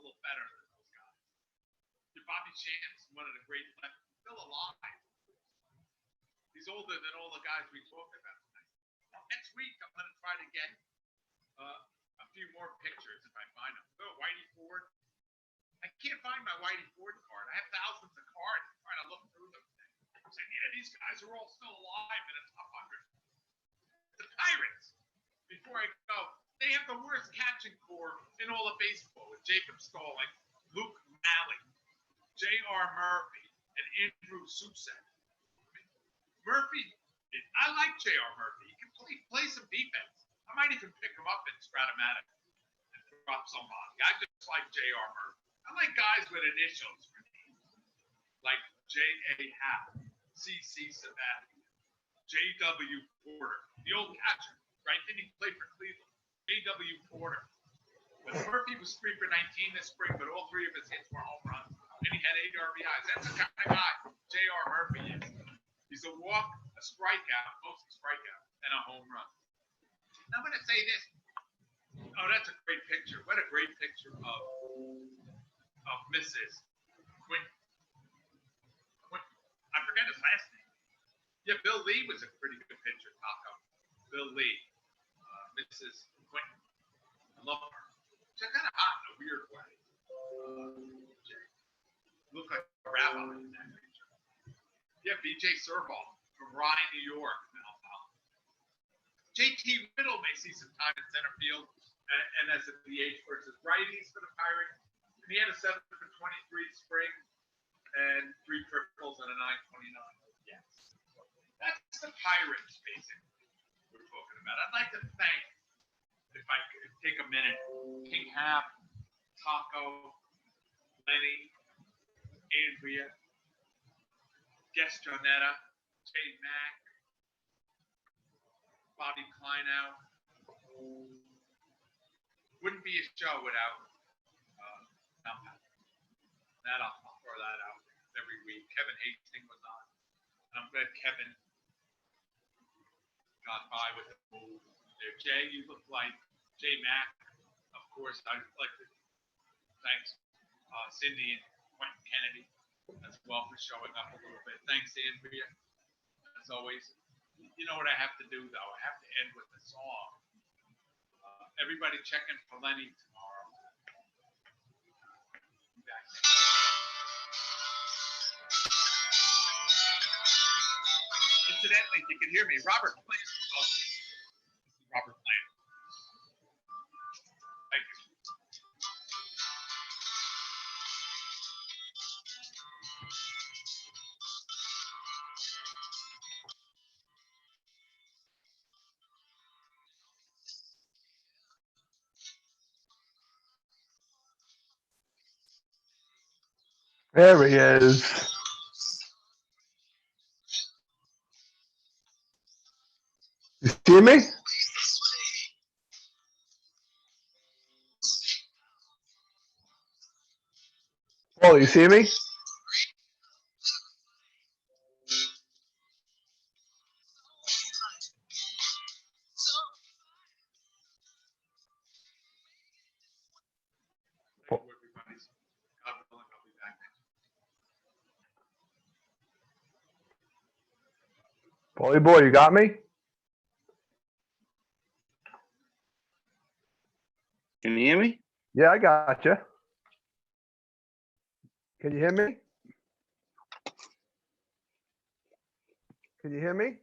little better than those guys. Bobby Shantz, one of the great left, still alive. He's older than all the guys we talked about tonight. Next week, I'm going to try to get a few more pictures if I find them. Oh, Whitey Ford. I can't find my Whitey Ford card. I have thousands of cards. I'm trying to look through them. I'm saying, yeah, these guys are all still alive in the top 100. The Pirates, before I go, they have the worst catching core in all of baseball with Jacob Stalling, Luke Malley, J.R. Murphy, and Andrew Susek. Murphy, I like J.R. Murphy. He can play some defense. I might even pick him up in Stratomatic and drop somebody. I just like J.R. Murphy. I like guys with initials for names, like J.A. Happ, C.C. Sabathia, J.W. Porter, the old catcher, right? Didn't he play for Cleveland? J.W. Porter. But Murphy was 3 for 19 this spring, but all 3 of his hits were home runs. And he had 8 RBIs. That's the kind of guy J.R. Murphy is. He's a walk, a strikeout, mostly strikeout, and a home run. Now I'm going to say this. Oh, that's a great picture. What a great picture of Mrs. Quinn. I forget his last name. Yeah, Bill Lee was a pretty good picture. Taco. Bill Lee. Mrs. Quinn. I love her. She's kind of hot in a weird way. Look like a rabbi in that picture. Yeah, B.J. Serval from Rye, New York. J.T. Riddle may see some time in center field and as a DH versus righties for the Pirates. And he had a 7 for 23 spring and 3 triples and a 929. Yes. That's the Pirates, basically, we're talking about. I'd like to thank, if I could take a minute, King Hap, Taco, Lenny, Andrea, Guest Jonetta, Jay Mack, Bobby Kleinow. Wouldn't be a show without that. I'll throw that out every week. Kevin Hastings was on. And I'm glad Kevin got by with the move there. Jay, you look like Jay Mack. Of course, I'd like to thank Cindy and Quentin Kennedy as well for showing up a little bit. Thanks, Andrea, as always. You know what I have to do, though? I have to end with a song. Everybody check in for Lenny tomorrow. Incidentally, you can hear me. Robert Plant. Robert Plant. Thank you. There he is. You see me? Oh, you see me? Paulie Boy, you got me? Can you hear me? Yeah, I got you. Can you hear me? Can you hear me?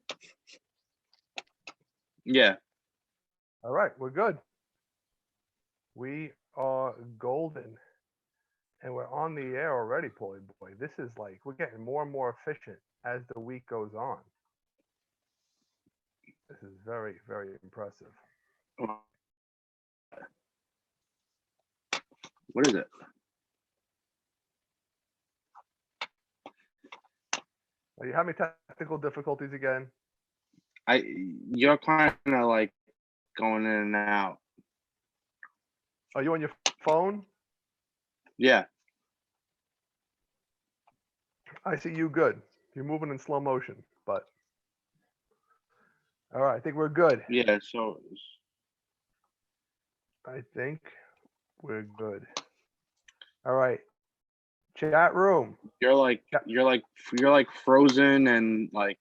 Yeah. All right, we're good. We are golden. And we're on the air already, Paulie Boy. This is like, we're getting more and more efficient as the week goes on. This is very, very impressive. What is it? Are you having technical difficulties again? You're kind of like going in and out. Are you on your phone? Yeah. I see you good. You're moving in slow motion, but all right, I think we're good. Yeah. So I think we're good. All right. Chat room. You're like Yeah. you're like frozen and like.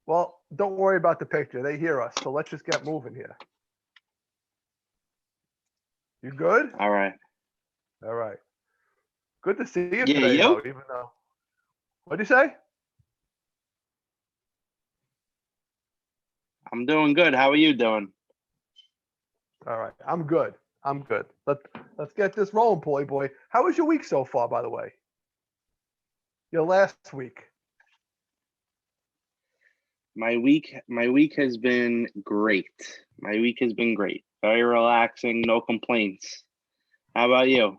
Well, don't worry about the picture. They hear us. So let's just get moving here. You good? All right. All right. Good to see you Yeah, today, you? though, even though. What'd you say? I'm doing good. How are you doing? All right. I'm good. I'm good. Let's get this rolling, Paulie Boy. How was your week so far, by the way? Your last week. My week has been great. My week has been great. Very relaxing, no complaints. How about you?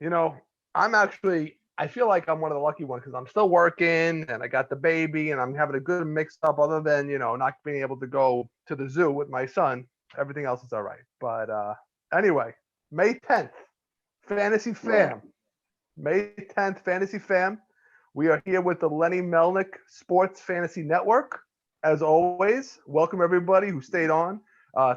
You know, I feel like I'm one of the lucky ones because I'm still working and I got the baby and I'm having a good mix up other than, not being able to go to the zoo with my son. Everything else is all right. But anyway, May 10th, Fantasy Right. Fam. May 10th, Fantasy Fam. We are here with the Lenny Melnick Sports Fantasy Network. As always, welcome everybody who stayed on.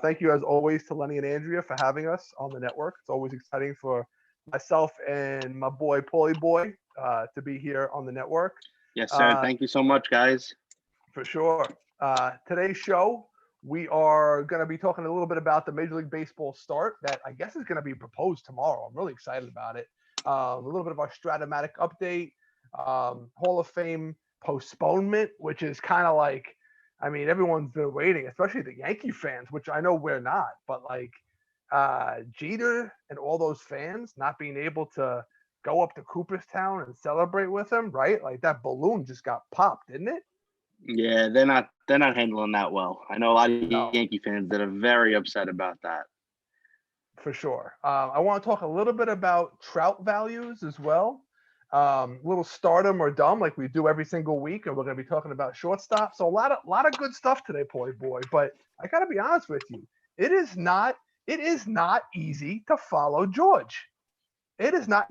Thank you, as always, to Lenny and Andrea for having us on the network. It's always exciting for myself and my boy, Paulie Boy, to be here on the network. Yes, sir. Thank you so much, guys. For sure. Today's show, we are going to be talking a little bit about the Major League Baseball start that I guess is going to be proposed tomorrow. I'm really excited about it. A little bit of our Stratomatic update, Hall of Fame postponement, which is kind of like, I mean, everyone's been waiting, especially the Yankee fans, which I know we're not, but like Jeter and all those fans not being able to go up to Cooperstown and celebrate with him, right? Like that balloon just got popped, didn't it? Yeah, they're not handling that well. I know a lot of No. Yankee fans that are very upset about that. For sure. I want to talk a little bit about Trout values as well. Little stardom or dumb, like we do every single week, and we're going to be talking about shortstop. So a lot of good stuff today, Paulie Boy. But I got to be honest with you, it is not easy to follow George. It is not.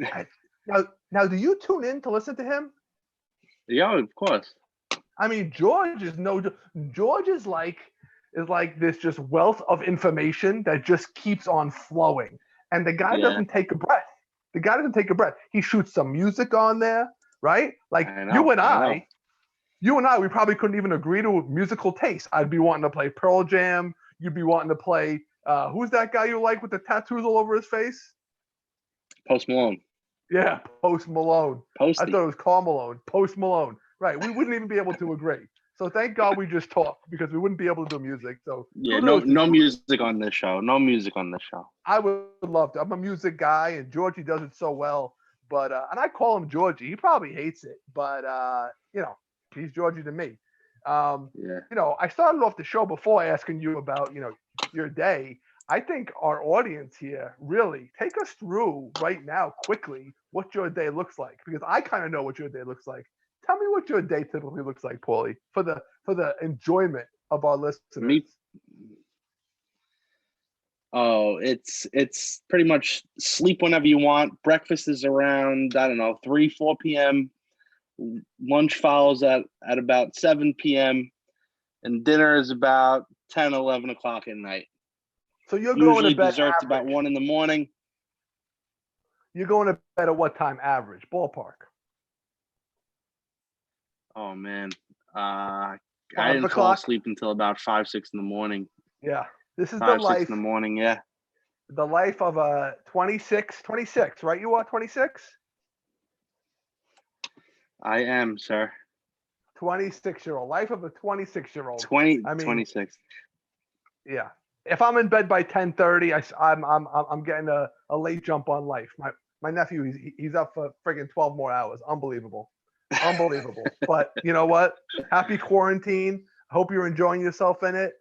Now, do you tune in to listen to him? Yeah, of course. I mean, George is like this just wealth of information that just keeps on flowing. And the guy Yeah. doesn't take a breath. The guy doesn't take a breath. He shoots some music on there, right? Like I know, you and I know. we probably couldn't even agree to musical taste. I'd be wanting to play Pearl Jam. You'd be wanting to play who's that guy you like with the tattoos all over his face? Post Malone. Yeah, Post Malone. Posty. I thought it was Karl Malone. Post Malone. Right. We wouldn't even be able to agree. So thank God we just talk because we wouldn't be able to do music. So Yeah, no music on this show. No music on this show. I would love to. I'm a music guy, and Georgie does it so well. But and I call him Georgie. He probably hates it, but he's Georgie to me. Yeah. I started off the show before asking you about your day. I think our audience here really take us through right now quickly what your day looks like because I kind of know what your day looks like. Tell me what your day typically looks like, Paulie, for the enjoyment of our listeners. Oh, it's pretty much sleep whenever you want. Breakfast is around, I don't know, 3, 4 p.m. Lunch follows at about 7 p.m. And dinner is about 10, 11 o'clock at night. So you're Usually going to bed desserts average. about 1 in the morning. You're going to bed at what time average? Ballpark. Oh man. I didn't fall asleep until about 5, 6 in the morning. Yeah. This is 5, 6 in the morning, yeah. The life of a 26, right? You are 26? I am, sir. 26-year-old. Life of a 26-year-old. 26. Yeah. If I'm in bed by 10:30, I'm getting a late jump on life. My nephew, he's up for friggin' 12 more hours. Unbelievable. But you know what? Happy quarantine. Hope you're enjoying yourself in it.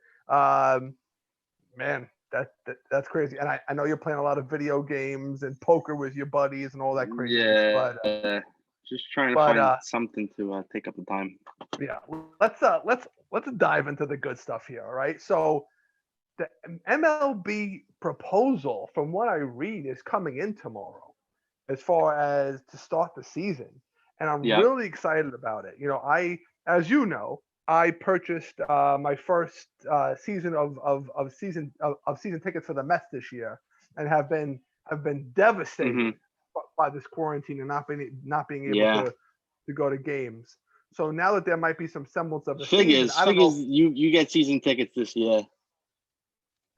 Man, that's crazy. And I know you're playing a lot of video games and poker with your buddies and all that crazy. Yeah. But, just trying to find something to take up the time. Yeah. Let's dive into the good stuff here. All right. So the MLB proposal, from what I read, is coming in tomorrow as far as to start the season. And I'm really excited about it. As you know, I purchased my first season of season tickets for the Mets this year, and have been have been devastated Mhm. by this quarantine and not being able Yeah. to go to games. So now that there might be some semblance of a season, Figures, I don't know. you get season tickets this year.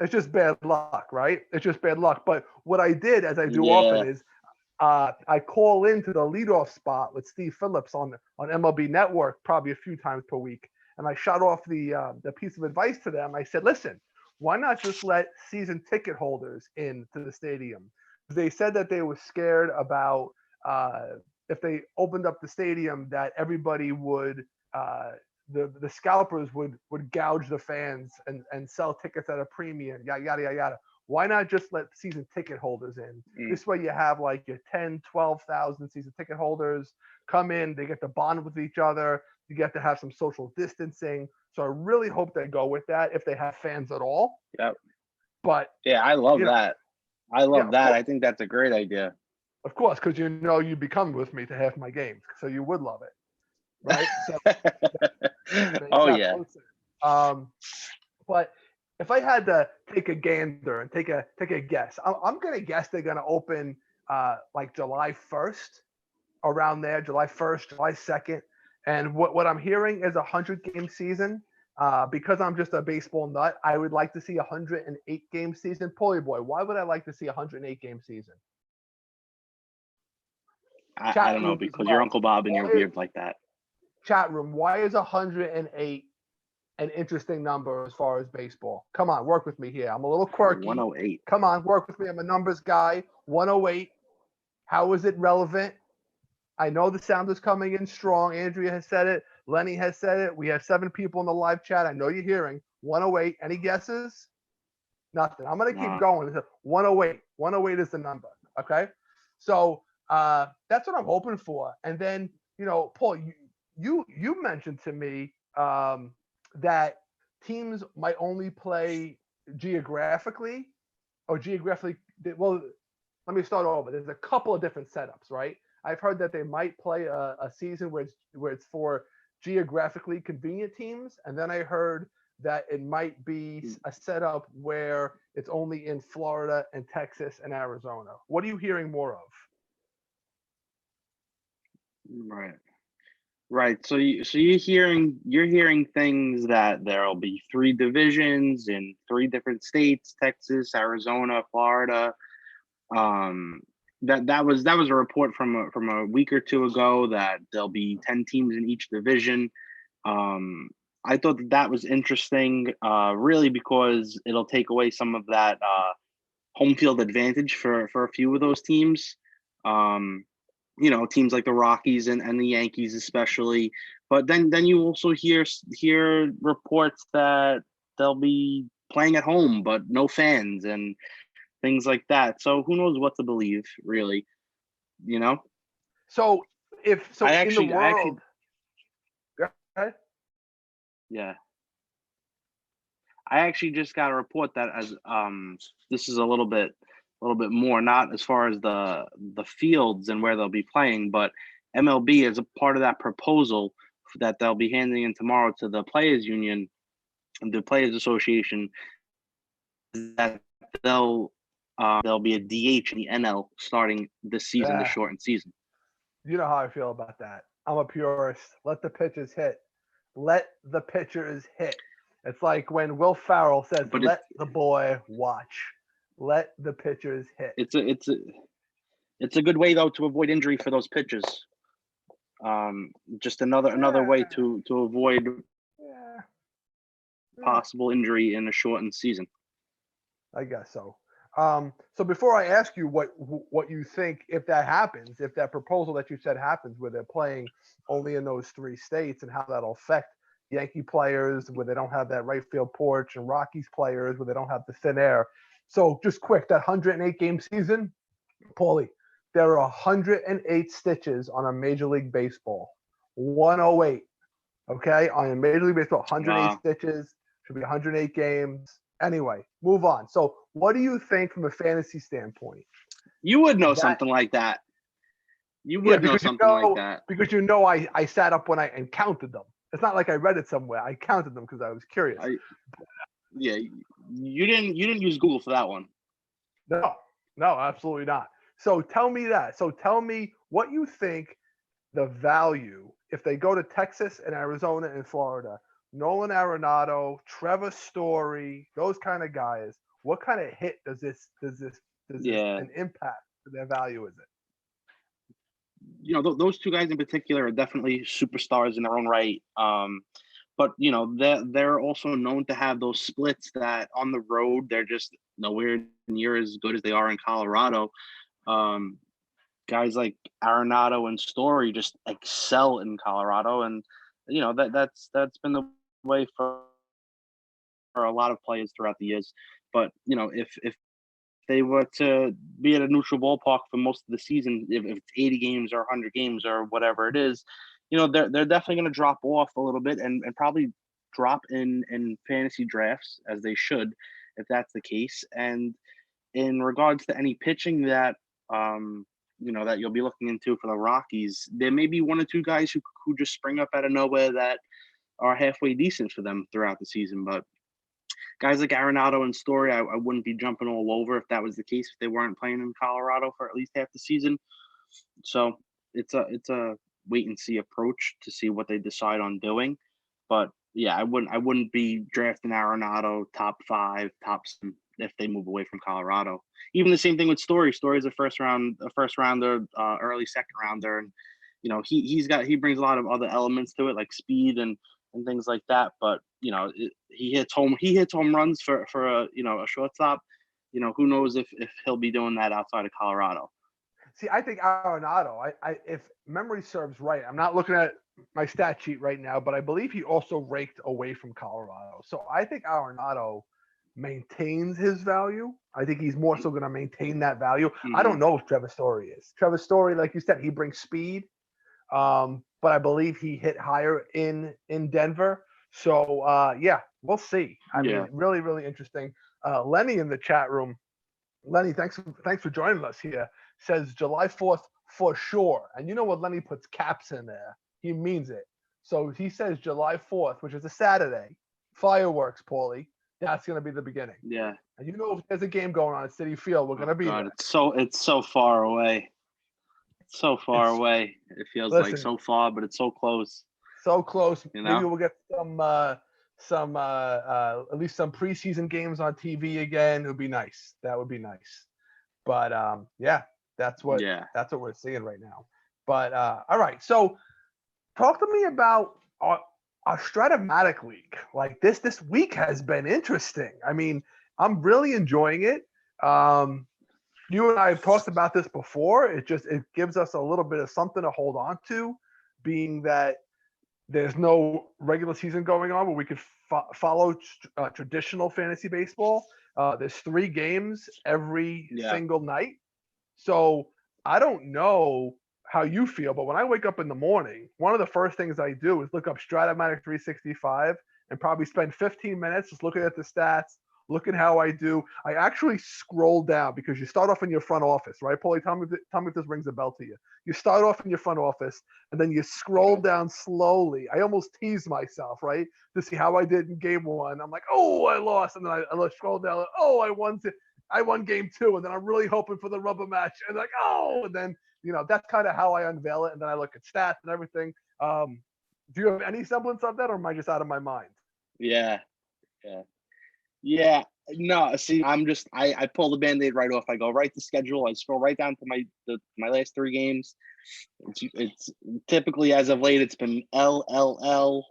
It's just bad luck, right? It's just bad luck. But what I did, as I do often, Yeah. is I call into the leadoff spot with Steve Phillips on MLB Network probably a few times per week, and I shot off the piece of advice to them. I said, listen, why not just let season ticket holders into the stadium? They said that they were scared about if they opened up the stadium that everybody would the scalpers would gouge the fans and sell tickets at a premium, yada yada yada yada. Why not just let season ticket holders in? This way you have like your 10, 12,000 season ticket holders come in, they get to bond with each other, you get to have some social distancing. So I really hope they go with that if they have fans at all. Yep. But Yeah, I love that. I love of that. course. I think that's a great idea. Of course, because you'd be coming with me to half my games, so you would love it, right? So Oh makes yeah. absolute sense. But if I had to take a gander and take a guess, I'm gonna guess they're gonna open like July 1st, around there, July 1st, July 2nd. And what I'm hearing is a 100-game season. Because I'm just a baseball nut, I would like to see a 108-game season. Paulie Boy, why would I like to see a 108-game season? I don't know, room as because you're well. Uncle Bob and you're Why- weird like that. Chat room, why is 108 an interesting number as far as baseball? Come on, work with me here. I'm a little quirky. 108. Come on, work with me. I'm a numbers guy. 108. How is it relevant? I know the sound is coming in strong. Andrea has said it. Lenny has said it. We have 7 people in the live chat. I know you're hearing 108. Any guesses? Nothing. I'm gonna keep going. 108. 108 is the number. Okay. So that's what I'm hoping for. And then, Paul, you mentioned to me that teams might only play geographically. Well, let me start over. There's a couple of different setups, right? I've heard that they might play a season where it's for geographically convenient teams, and then I heard that it might be a setup where it's only in Florida and Texas and Arizona. What are you hearing more of? Right. So you're hearing things that there'll be 3 divisions in 3 different states: Texas, Arizona, Florida. That was a report from a week or two ago that there'll be 10 teams in each division. I thought that was interesting, really, because it'll take away some of that home field advantage for a few of those teams. Teams like the Rockies and the Yankees especially. But then you also hear reports that they'll be playing at home but no fans and things like that. So who knows what to believe, really? So in the world, yeah. I actually just got a report that as this is a little bit more, not as far as the fields and where they'll be playing, but MLB is a part of that proposal that they'll be handing in tomorrow to the Players Union and the Players Association, that there'll be a DH in the NL starting this season, the shortened season. You know how I feel about that. I'm a purist. Let the pitchers hit. Let the pitchers hit. It's like when Will Ferrell says, "Let the boy watch. Let the pitchers hit." It's a good way though to avoid injury for those pitchers. Just another way to avoid possible injury in a shortened season. I guess so. So before I ask you what you think, if that happens, if that proposal that you said happens, where they're playing only in those 3 states, and how that'll affect Yankee players where they don't have that right field porch, and Rockies players where they don't have the thin air. So just quick, that 108-game season, Paulie, there are 108 stitches on a Major League Baseball. 108. Okay, on a Major League Baseball, 108 stitches, should be 108 games. Anyway, move on. So what do you think from a fantasy standpoint? You would know something like that. You would know something like that. Because I sat up and counted them. It's not like I read it somewhere. I counted them because I was curious. You didn't use Google for that one. No, No, absolutely not. So tell me that. So tell me what you think the value if they go to Texas and Arizona and Florida. Nolan Arenado, Trevor Story, those kind of guys. What kind of hit does this Yeah. an impact to their value? Is it? Those two guys in particular are definitely superstars in their own right. But they're also known to have those splits that on the road they're just nowhere near as good as they are in Colorado. Um, Guys like Arenado and Story just excel in Colorado, and that's been the way for a lot of players throughout the years. But if they were to be at a neutral ballpark for most of the season, if it's 80 games or 100 games or whatever it is, they're definitely going to drop off a little bit and probably drop in fantasy drafts as they should, if that's the case. And in regards to any pitching that that you'll be looking into for the Rockies, there may be one or two guys who just spring up out of nowhere that are halfway decent for them throughout the season. But guys like Arenado and Story, I wouldn't be jumping all over if that was the case, if they weren't playing in Colorado for at least half the season. So it's a wait and see approach to see what they decide on doing. But yeah, I wouldn't be drafting Arenado top 5, top 7 if they move away from Colorado. Even the same thing with Story. Story's a first rounder, early second rounder, and he brings a lot of other elements to it, like speed and things like that. But he hits home runs for a shortstop. Who knows if he'll be doing that outside of Colorado. See, I think Arenado, if memory serves right, I'm not looking at my stat sheet right now, but I believe he also raked away from Colorado. So I think Arenado maintains his value. I think he's more so going to maintain that value. I don't know if Trevor Story is. Trevor Story, like you said, he brings speed, but I believe he hit higher in Denver. So yeah, we'll see. I mean, really, really interesting. Lenny in the chat room. Lenny, thanks for joining us here. Says July 4th for sure. And you know what Lenny puts caps in there. He means it. So he says July 4th, which is a Saturday. Fireworks, Paulie. That's going to be the beginning. Yeah. And you know if there's a game going on at Citi Field, we're going to be there. It's so far away. It's so far away. It feels like so far, but it's so close. So close. Maybe we'll get some at least some preseason games on TV again. It would be nice. That would be nice. But yeah, that's what we're seeing right now. But all right, so talk to me about our Stratomatic League. Like this week has been interesting. I mean, I'm really enjoying it. You and I have talked about this before. It gives us a little bit of something to hold on to, being that there's no regular season going on where we could follow traditional fantasy baseball. There's 3 games every single night. So I don't know how you feel, but when I wake up in the morning, one of the first things I do is look up Stratomatic 365 and probably spend 15 minutes just looking at the stats, looking how I do. I actually scroll down because you start off in your front office, right, Paulie? Tell me if this rings a bell to you. You start off in your front office, and then you scroll down slowly. I almost tease myself, right, to see how I did in game 1. I'm like, oh, I lost, and then I scroll down. Oh, I won game 2, and then I'm really hoping for the rubber match, and like, oh, and then that's kind of how I unveil it, and then I look at stats and everything. Do you have any semblance of that, or am I just out of my mind? Yeah. No, see, I pull the Band-Aid right off. I go right to schedule. I scroll right down to my last 3 games. It's typically, as of late, it's been LLL,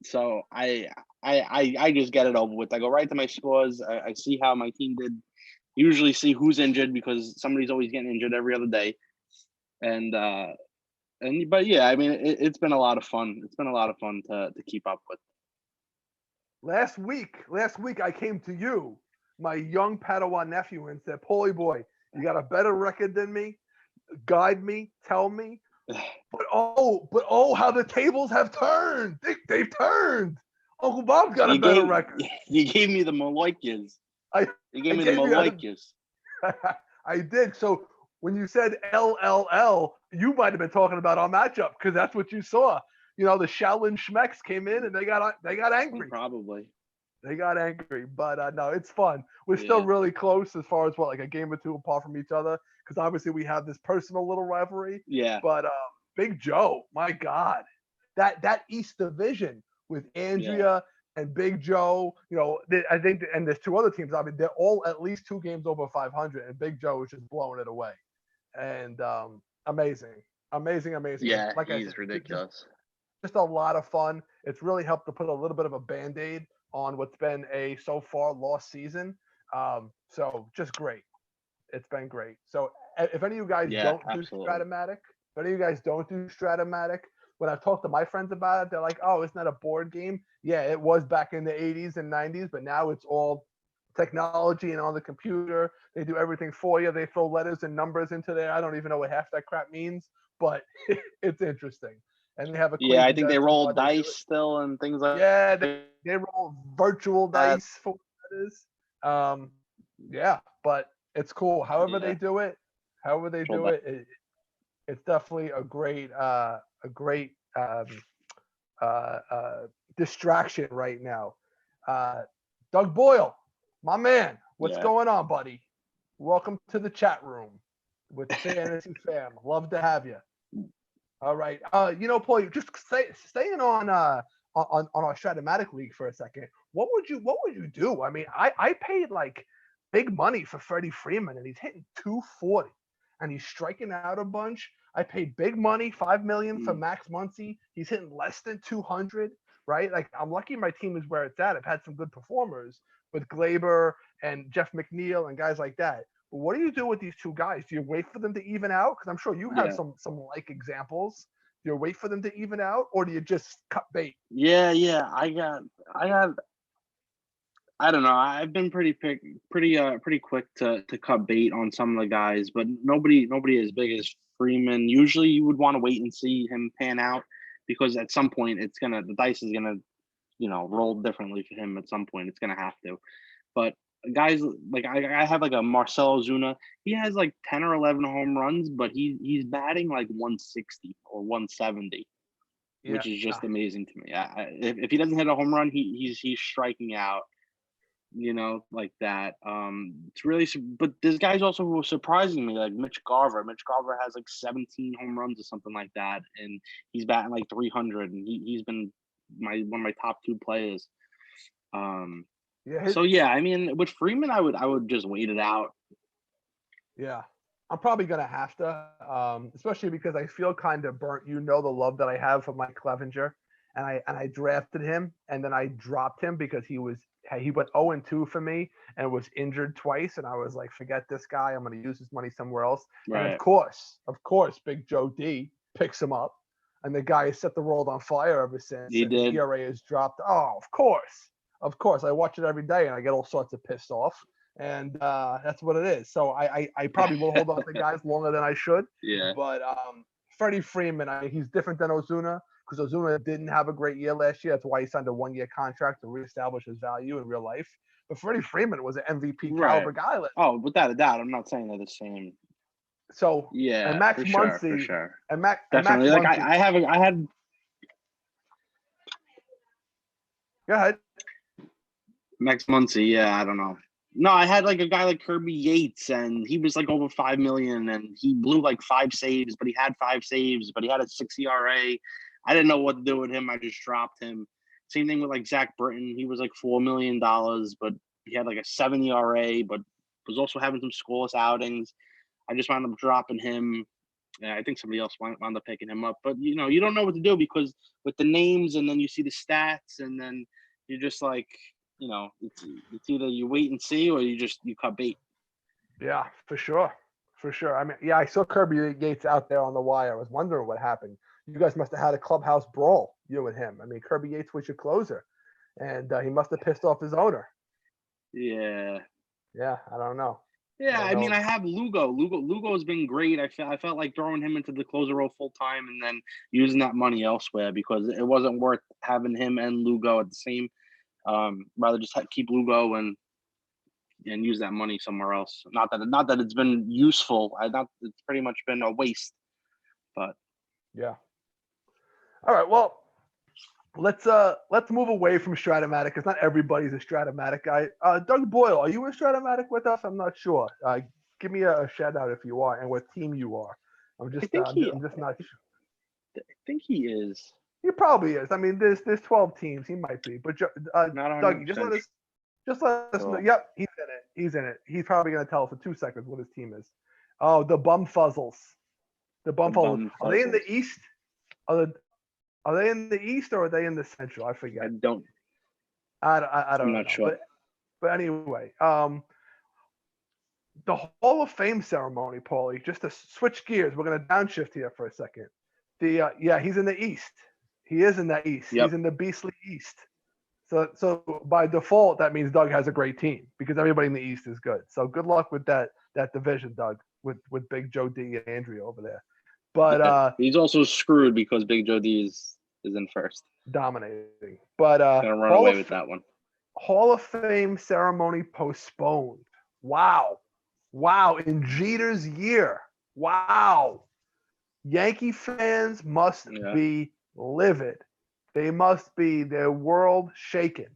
so I just get it over with. I go right to my scores. I see how my team did. Usually see who's injured because somebody's always getting injured every other day. But yeah, I mean, it's been a lot of fun. It's been a lot of fun to keep up with. Last week, I came to you, my young Padawan nephew, and said, Paulie Boy, you got a better record than me. Guide me, tell me. But how the tables have turned. They've turned. Uncle Bob's got a better record. You gave me the Maloikas. You gave me the Maloikas. I did. So when you said LLL, you might have been talking about our matchup because that's what you saw. The Shaolin Schmecks came in and they got angry. Probably. They got angry, but no, it's fun. We're still Yeah. really close as far as what, like a game or two apart from each other, because obviously we have this personal little rivalry. Yeah. But Big Joe, my God, that East Division with Andrea and Big Joe, I think, and there's two other teams. I mean, they're all at least 2 games over 500, and Big Joe is just blowing it away. And amazing, amazing, amazing. And Yeah, like I said, he's ridiculous. just a lot of fun. It's really helped to put a little bit of a band-aid on what's been a so far lost season. So just great. It's been great. So if any of you guys Yeah, don't do absolutely. Stratomatic, if any of you guys don't do Stratomatic, when I've talked to my friends about it, they're like, "Oh, isn't that a board game?" Yeah, it was back in the 80s and 90s, but now it's all technology and on the computer. They do everything for you. They throw letters and numbers into there. I don't even know what half that crap means, but it's interesting. And they have a Yeah, I crazy think they method roll why they do dice it. still and things like Yeah, they roll virtual that. dice for what that is. Yeah, but it's cool. However Yeah. they do it, Roll it's definitely a great distraction right now. Doug Boyle, my man, what's Yeah. going on, buddy? Welcome to the chat room with the Fantasy Fam. Love to have you. All right. Paul, just staying on our Stratomatic League for a second. What would you do? I mean, I paid like big money for Freddie Freeman, and he's hitting 240, and he's striking out a bunch. I paid big money, $5 million for Max Muncy. He's hitting less than 200, right? Like, I'm lucky my team is where it's at. I've had some good performers with Glaber and Jeff McNeil and guys like that. But what do you do with these two guys? Do you wait for them to even out? Because I'm sure you have Yeah. some like examples. Do you wait for them to even out, or do you just cut bait? Yeah. I got. I don't know. I've been pretty quick to cut bait on some of the guys, but nobody as big as Freeman. Usually, you would want to wait and see him pan out because at some point the dice is gonna roll differently for him. At some point, it's gonna have to. But guys like I have like a Marcelo Zuna. He has like 10 or 11 home runs, but he's batting like 160 or 170, which is just amazing to me. If he doesn't hit a home run, he's striking out. Like that. It's really, but this guy's also surprising me, like Mitch Garver. Mitch Garver has like 17 home runs or something like that, and he's batting like 300, and he's been one of my top 2 players. So yeah, I mean, with Freeman, I would just wait it out. Yeah, I'm probably gonna have to, especially because I feel kind of burnt. The love that I have for Mike Clevenger, and I drafted him, and then I dropped him because he went 0-2 for me and was injured twice, and I was like, forget this guy. I'm gonna use his money somewhere else. Right. And of course, Big Joe D picks him up, and the guy has set the world on fire ever since. He and did. His ERA has dropped. Oh, of course. I watch it every day, and I get all sorts of pissed off. And that's what it is. So I probably will hold on to guys longer than I should. Yeah. But Freddie Freeman, I mean, he's different than Ozuna because Ozuna didn't have a great year last year. That's why he signed a 1-year contract to reestablish his value in real life. But Freddie Freeman was an MVP caliber guy. Oh, without a doubt. I'm not saying they're the same. So yeah, and Max for Muncy, sure. And Max Definitely. Muncy, Like I had. Go ahead. Max Muncy, yeah, I don't know. No, I had like a guy like Kirby Yates, and he was like over 5 million, and he blew like 5 saves, but he had 5 saves, but he had a 6 ERA. I didn't know what to do with him. I just dropped him. Same thing with like Zach Britton. He was like $4 million, but he had like a 7 ERA, but was also having some scoreless outings. I just wound up dropping him. Yeah, I think somebody else wound up picking him up, but you don't know what to do because with the names, and then you see the stats, and then you're just like, it's either you wait and see or you cut bait. Yeah, for sure. I mean, yeah, I saw Kirby Yates out there on the wire. I was wondering what happened. You guys must have had a clubhouse brawl, you and him. I mean, Kirby Yates was your closer, and he must have pissed off his owner. Yeah. Yeah, I don't know. Yeah, I mean, I have Lugo. Lugo has been great. I felt like throwing him into the closer role full time and then using that money elsewhere because it wasn't worth having him and Lugo at the same. Rather just keep Lugo and use that money somewhere else. Not that it's been useful. It's pretty much been a waste. But yeah. All right. Well, let's move away from Stratomatic because not everybody's a Stratomatic guy. Doug Boyle, are you in Stratomatic with us? I'm not sure. Give me a shout out if you are and what team you are. I'm just I'm just not sure. I think he is. He probably is. I mean, there's 12 teams. He might be, but Not Doug, 100%. just let us know. Sure. Yep, he's in it. He's in it. He's probably gonna tell us in 2 seconds what his team is. Oh, the Bumfuzzles. The Bumfuzzles. Are they in the East? Are they in the East or are they in the Central? I forget. I don't. I don't I'm know. not sure. But anyway, the Hall of Fame ceremony, Paulie. Just to switch gears, we're gonna downshift here for a second. Yeah, he's in the East. He is in the East. Yep. He's in the beastly East. So by default, that means Doug has a great team because everybody in the East is good. So good luck with that division, Doug, with Big Joe D and Andrea over there. But he's also screwed because Big Joe D is in first. dominating. But Gonna run away with that one. Hall of Fame ceremony postponed. Wow. In Jeter's year. Wow. Yankee fans must be livid. They must be their world shaken.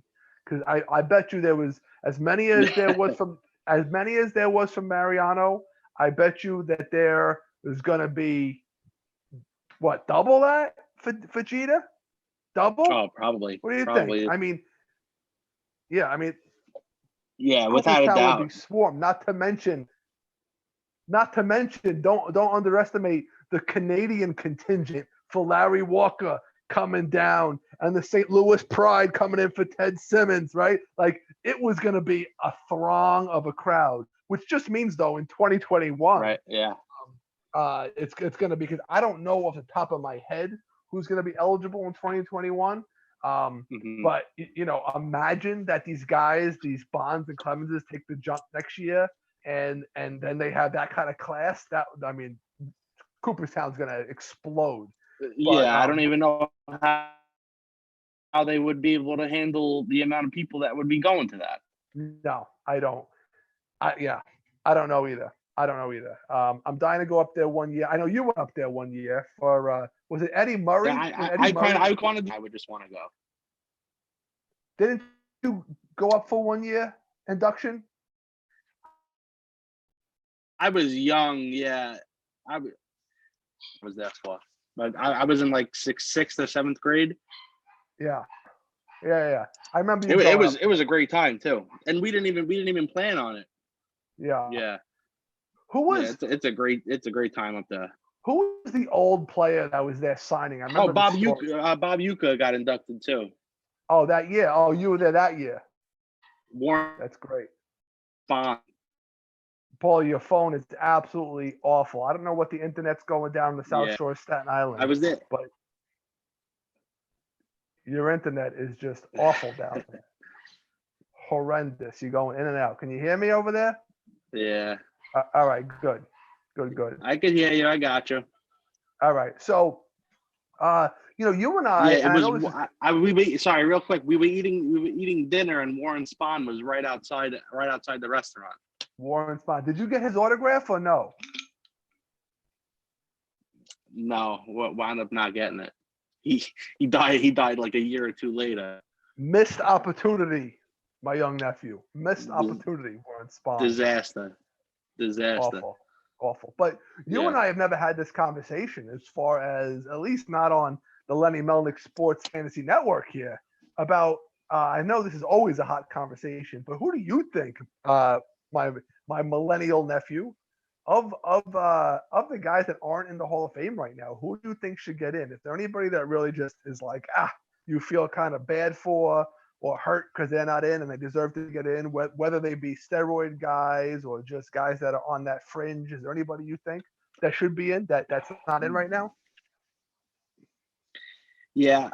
Because I bet you there was as many as there was from Mariano. I bet you that there is gonna be what, double that for Jeter? Double? Oh, probably. What do you probably. think? I mean, yeah, without a doubt. Would be swarmed. Not to mention, don't underestimate the Canadian contingent for Larry Walker coming down and the St. Louis Pride coming in for Ted Simmons, right? Like it was going to be a throng of a crowd, which just means though in 2021, right? Yeah. It's going to be, because I don't know off the top of my head who's going to be eligible in 2021. But imagine that these guys, these Bonds and Clemenses, take the jump next year, and then they have that kind of class. Cooperstown's going to explode. I don't even know how they would be able to handle the amount of people that would be going to that. No, I don't. I don't know either. I'm dying to go up there one year. I know you went up there one year for was it Eddie Murray? I would just want to go. Didn't you go up for 1 year induction? I was young, yeah. I was there for, but I was in like sixth or seventh grade. Yeah. I remember you. It was a great time too, and we didn't even plan on it. Yeah. Who was? Yeah, it's a great time up there. Who was the old player that was there signing? I remember. Bob Uecker got inducted too. Oh, that year. Oh, you were there that year. Warren. That's great. Bond. Paul, your phone is absolutely awful. I don't know what the internet's going down in the South Shore of Staten Island. I was there. But your internet is just awful down there. Horrendous. You're going in and out. Can you hear me over there? Yeah. All right. Good. I can hear you. I got you. All right. So, you and I. Yeah, it was. Sorry, real quick. We were eating dinner, and Warren Spahn was right outside the restaurant. Warren Spahn. Did you get his autograph or no? No. Wound up not getting it. He died like a year or two later. Missed opportunity, my young nephew. Missed opportunity, Warren Spahn. Disaster. Awful. But you and I have never had this conversation, as far as, at least not on the Lenny Melnick Sports Fantasy Network here, about I know this is always a hot conversation, but who do you think, my millennial nephew, of the guys that aren't in the Hall of Fame right now, who do you think should get in? Is there anybody that really just is like, you feel kind of bad for or hurt because they're not in and they deserve to get in, whether they be steroid guys or just guys that are on that fringe? Is there anybody you think that should be in that's not in right now? Yeah.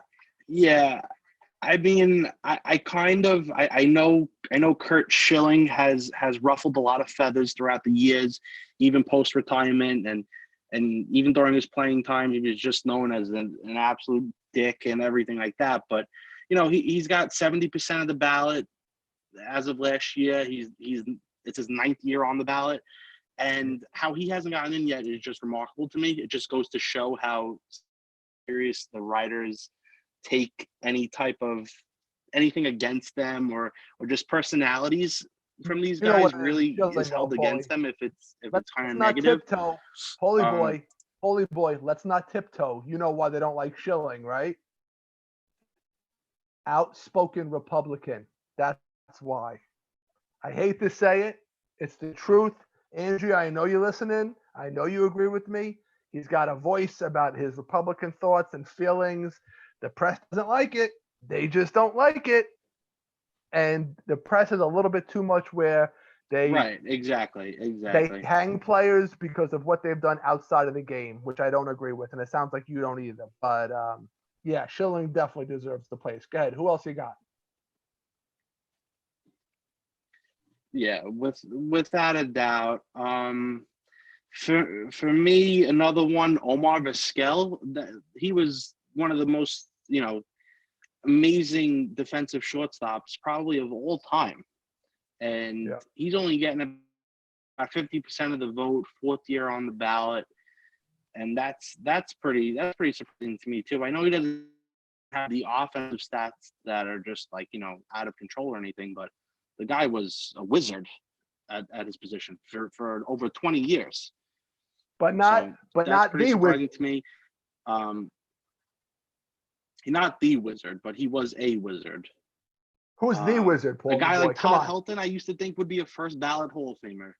I mean, I know Kurt Schilling has ruffled a lot of feathers throughout the years, even post retirement, and even during his playing time, he was just known as an absolute dick and everything like that. But he's got 70% of the ballot as of last year. It's his 9th year on the ballot, and how he hasn't gotten in yet is just remarkable to me. It just goes to show how serious the writers take anything against them or just personalities from these You know guys what really Shilling, is held though, against Paulie. them if it's Let's kind of not negative. tiptoe. Paulie Um, boy, let's not tiptoe. You know why they don't like Shilling, right? Outspoken Republican. That's why. I hate to say it. It's the truth. Andrea, I know you're listening. I know you agree with me. He's got a voice about his Republican thoughts and feelings. The press doesn't like it. They just don't like it. And the press is a little bit too much where right, exactly. they hang players because of what they've done outside of the game, which I don't agree with. And it sounds like you don't either. But yeah, Schilling definitely deserves the place. Go ahead. Who else you got? Yeah, without a doubt. For me, another one, Omar Vizquel. He was one of the most amazing defensive shortstops probably of all time, and Yeah. he's only getting about 50% of the vote, 4th year on the ballot, and that's pretty surprising to me too. I know he doesn't have the offensive stats that are just like out of control or anything, but the guy was a wizard at his position for over 20 years. But not That's pretty the surprising wizard. to me. He's not the wizard, but he was a wizard. Who's the wizard, A Paulie guy boy? like Come Todd on. Helton, I used to think would be a first ballot Hall of Famer.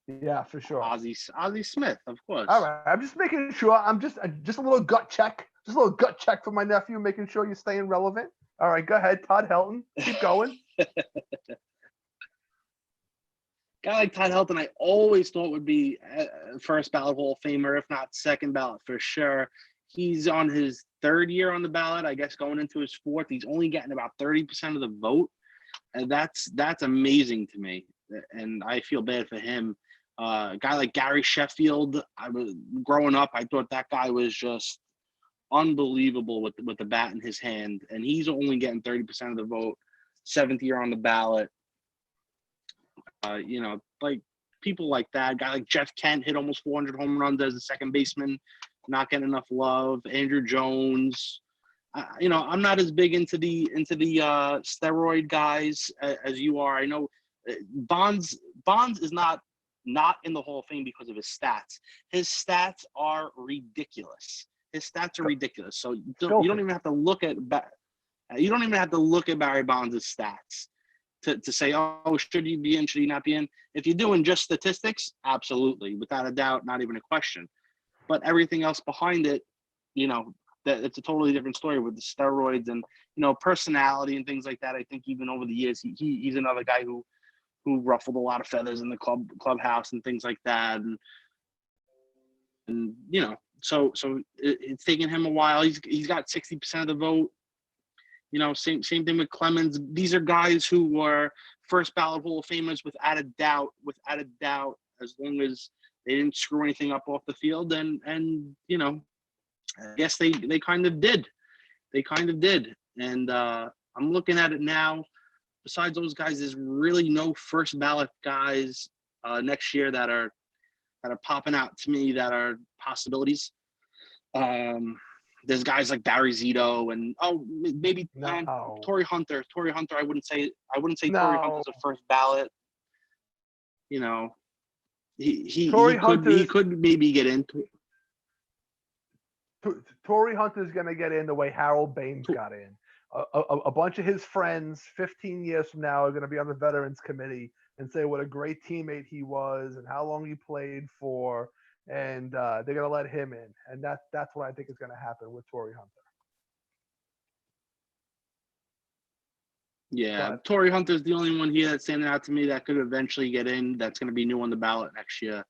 Yeah, for sure. Ozzie Smith, of course. All right. I'm just making sure. I'm just a little gut check. Just a little gut check for my nephew, making sure you're staying relevant. All right, go ahead, Todd Helton. Keep going. Guy like Todd Helton, I always thought would be first ballot Hall of Famer, if not second ballot for sure. He's on his 3rd year on the ballot, I guess going into his 4th. He's only getting about 30% of the vote. And that's amazing to me. And I feel bad for him. A guy like Gary Sheffield, I was growing up, I thought that guy was just unbelievable with the bat in his hand. And he's only getting 30% of the vote, 7th year on the ballot. Like people like that. A guy like Jeff Kent hit almost 400 home runs as a second baseman, not getting enough love. Andrew Jones. I'm not as big into the steroid guys as you are. I know Bonds is not in the Hall of Fame because of his stats. His stats are ridiculous. So you don't even have to look at Barry Bonds' stats to say, oh, should he be in, should he not be in? If you're doing just statistics, absolutely, without a doubt, not even a question. But everything else behind it, that it's a totally different story with the steroids and personality and things like that. I think even over the years, he's another guy who ruffled a lot of feathers in the clubhouse and things like that. And so it's taken him a while. He's got 60% of the vote. Same thing with Clemens. These are guys who were first ballot Hall of Famers without a doubt, as long as they didn't screw anything up off the field. And I guess they kind of did. And I'm looking at it now. Besides those guys, there's really no first ballot guys next year that are popping out to me that are possibilities. There's guys like Barry Zito and maybe Torrey Hunter. I wouldn't say Torrey Hunter's a first ballot. He could maybe get into. Torrey Hunter's going to get in the way Harold Baines got in. A bunch of his friends 15 years from now are going to be on the Veterans Committee and say what a great teammate he was and how long he played for, and they're going to let him in. And that's what I think is going to happen with Torrey Hunter. Yeah, Torrey Hunter's the only one here that's standing out to me that could eventually get in. That's going to be new on the ballot next year.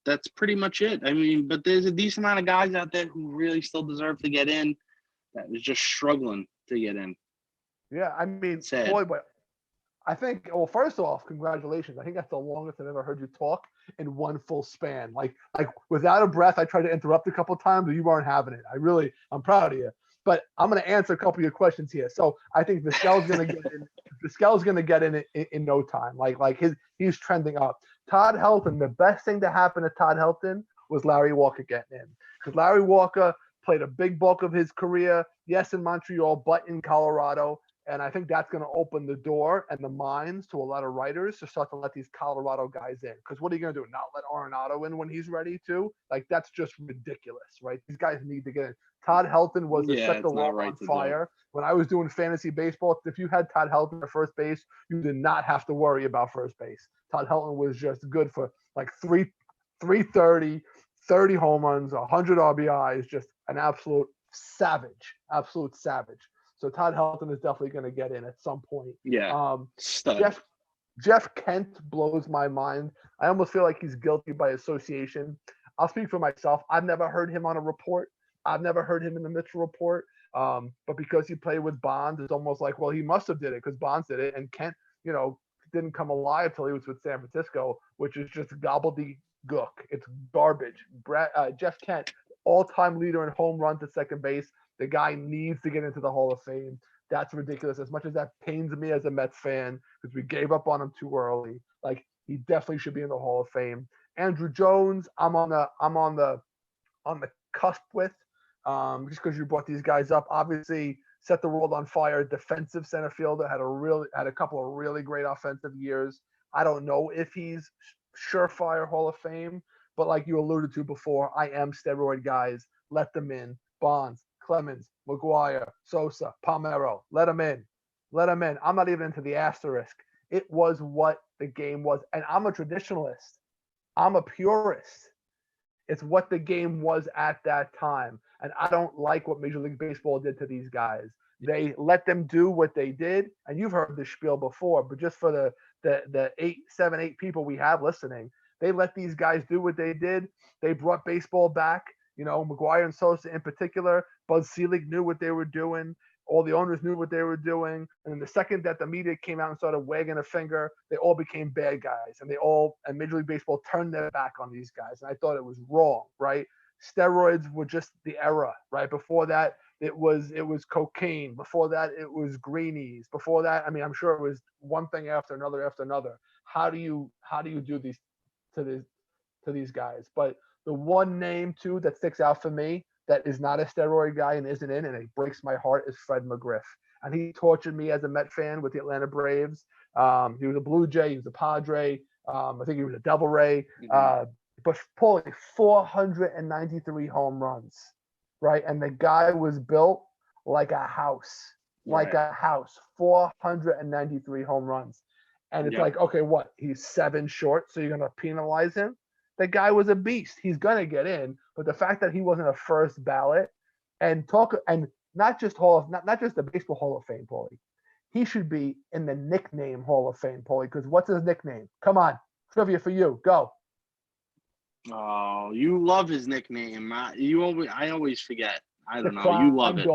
That's pretty much it. I mean, but there's a decent amount of guys out there who really still deserve to get in that is just struggling to get in. Yeah, I mean, boy, I think, well, first off, congratulations. I think that's the longest I've ever heard you talk in one full span. Like without a breath, I tried to interrupt a couple of times, but you weren't having it. I'm proud of you. But I'm going to answer a couple of your questions here. So I think Vizquel's going to get in. Vizquel's going to get in no time. He's trending up. Todd Helton, the best thing to happen to Todd Helton was Larry Walker getting in. Because Larry Walker played a big bulk of his career, yes, in Montreal, but in Colorado. And I think that's going to open the door and the minds to a lot of writers to start to let these Colorado guys in. Because what are you going to do? Not let Arenado in when he's ready to? Like, that's just ridiculous, right? These guys need to get in. Todd Helton was to set the it's not world right on to do. fire. When I was doing fantasy baseball, if you had Todd Helton at first base, you did not have to worry about first base. Todd Helton was just good for like 330, 30 home runs, 100 RBIs, just an absolute savage. So Todd Helton is definitely going to get in at some point. Yeah, stud. Jeff Kent blows my mind. I almost feel like he's guilty by association. I'll speak for myself. I've never heard him on a report. I've never heard him in the Mitchell report. But because he played with Bonds, it's almost like, well, he must have did it because Bonds did it. And Kent, didn't come alive till he was with San Francisco, which is just gobbledygook. It's garbage. Jeff Kent, all-time leader in home run to second base. The guy needs to get into the Hall of Fame. That's ridiculous. As much as that pains me as a Mets fan, because we gave up on him too early, like he definitely should be in the Hall of Fame. Andrew Jones, I'm on the cusp with, just because you brought these guys up. Obviously, set the world on fire. Defensive center fielder, had a couple of really great offensive years. I don't know if he's surefire Hall of Fame, but like you alluded to before, I am steroid guys. Let them in. Bonds, Clemens, McGuire, Sosa, Palmeiro. Let them in. I'm not even into the asterisk. It was what the game was. And I'm a traditionalist. I'm a purist. It's what the game was at that time. And I don't like what Major League Baseball did to these guys. They let them do what they did. And you've heard this spiel before, but just for the 7, 8 people we have listening, they let these guys do what they did. They brought baseball back. McGuire and Sosa in particular. Bud Selig knew what they were doing. All the owners knew what they were doing. And the second that the media came out and started wagging a finger, they all became bad guys. And Major League Baseball turned their back on these guys. And I thought it was wrong, right? Steroids were just the era, right? Before that, it was cocaine. Before that, it was greenies. Before that, I'm sure it was one thing after another. How do you do these to these guys? But the one name too that sticks out for me that is not a steroid guy and isn't in, and it breaks my heart, is Fred McGriff. And he tortured me as a Met fan with the Atlanta Braves. He was a Blue Jay, he was a Padre. I think he was a Devil Ray. But Paulie, 493 home runs, right? And the guy was built like a house, 493 home runs. And it's like, okay, what? He's 7 short, so you're going to penalize him? The guy was a beast. He's going to get in. But the fact that he wasn't a first ballot and not just the Baseball Hall of Fame, Paulie. He should be in the nickname Hall of Fame, Paulie, because what's his nickname? Come on. Trivia for you. Go. Oh, you love his nickname. I always forget. I don't know. You love it.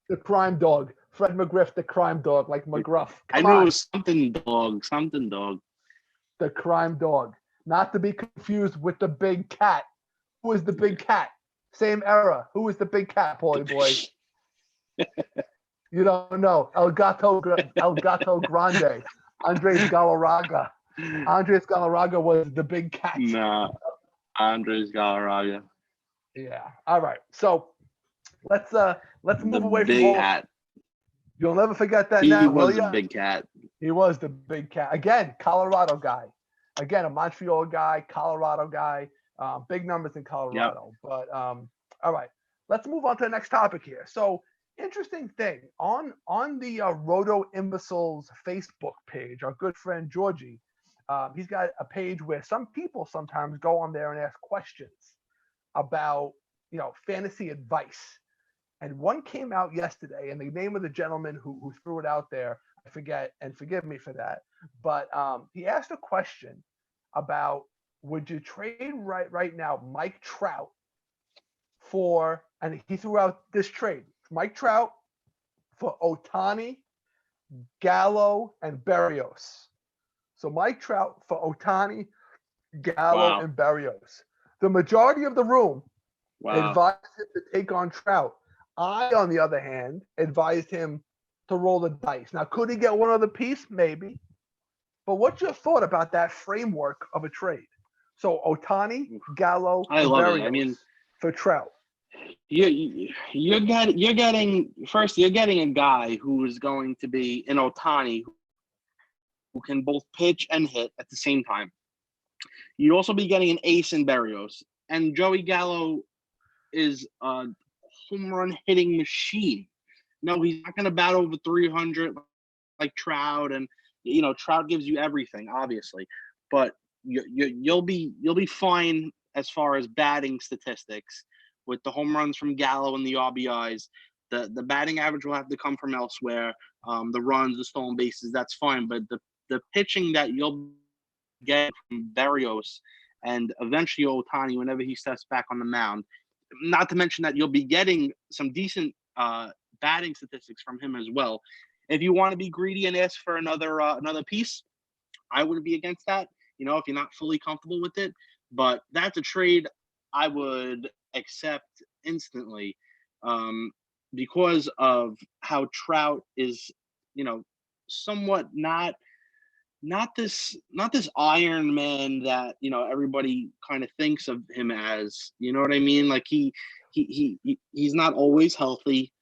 The crime dog. Fred McGriff, the crime dog, like McGruff. I knew it was something dog. The crime dog. Not to be confused with the big cat. Who is the big cat? Same era. Who is the big cat, Paulie Boy? You don't know. El Gato Grande. Andres Galarraga. Andres Galarraga was the big cat. Nah, Andres Galarraga. Yeah. All right. So let's move away from big hat. You'll never forget that. He now, was a big cat. He was the big cat. Again, Colorado guy. Again, a Montreal guy, Colorado guy. Big numbers in Colorado. Yep. But all right, let's move on to the next topic here. So, interesting thing on the Roto Imbeciles Facebook page, our good friend Georgie, he's got a page where some people sometimes go on there and ask questions about fantasy advice. And one came out yesterday, and the name of the gentleman who threw it out there, I forget, and forgive me for that. But he asked a question about, would you trade right now Mike Trout for, and he threw out this trade, Mike Trout for Ohtani, Gallo, and Berrios. So Mike Trout for Ohtani, Gallo, and Berrios. The majority of the room advised him to take on Trout. I, on the other hand, advised him to roll the dice. Now, could he get one other piece? Maybe. But what's your thought about that framework of a trade? So Ohtani, Gallo, and Berrios for Trout. You're getting a guy who is going to be an Ohtani who can both pitch and hit at the same time. You'd also be getting an ace in Berrios, and Joey Gallo is a home run hitting machine. No, he's not going to bat over 300 like Trout, and Trout gives you everything, obviously, but you'll be fine as far as batting statistics with the home runs from Gallo and the RBIs. The batting average will have to come from elsewhere. The runs, the stolen bases, that's fine, but the pitching that you'll get from Berrios and eventually Ohtani whenever he steps back on the mound, not to mention that you'll be getting some decent batting statistics from him as well. If you want to be greedy and ask for another piece, I wouldn't be against that, if you're not fully comfortable with it. But that's a trade I would accept instantly, because of how Trout is, somewhat not this Iron Man that everybody kind of thinks of him as. You know what I mean? Like he's not always healthy.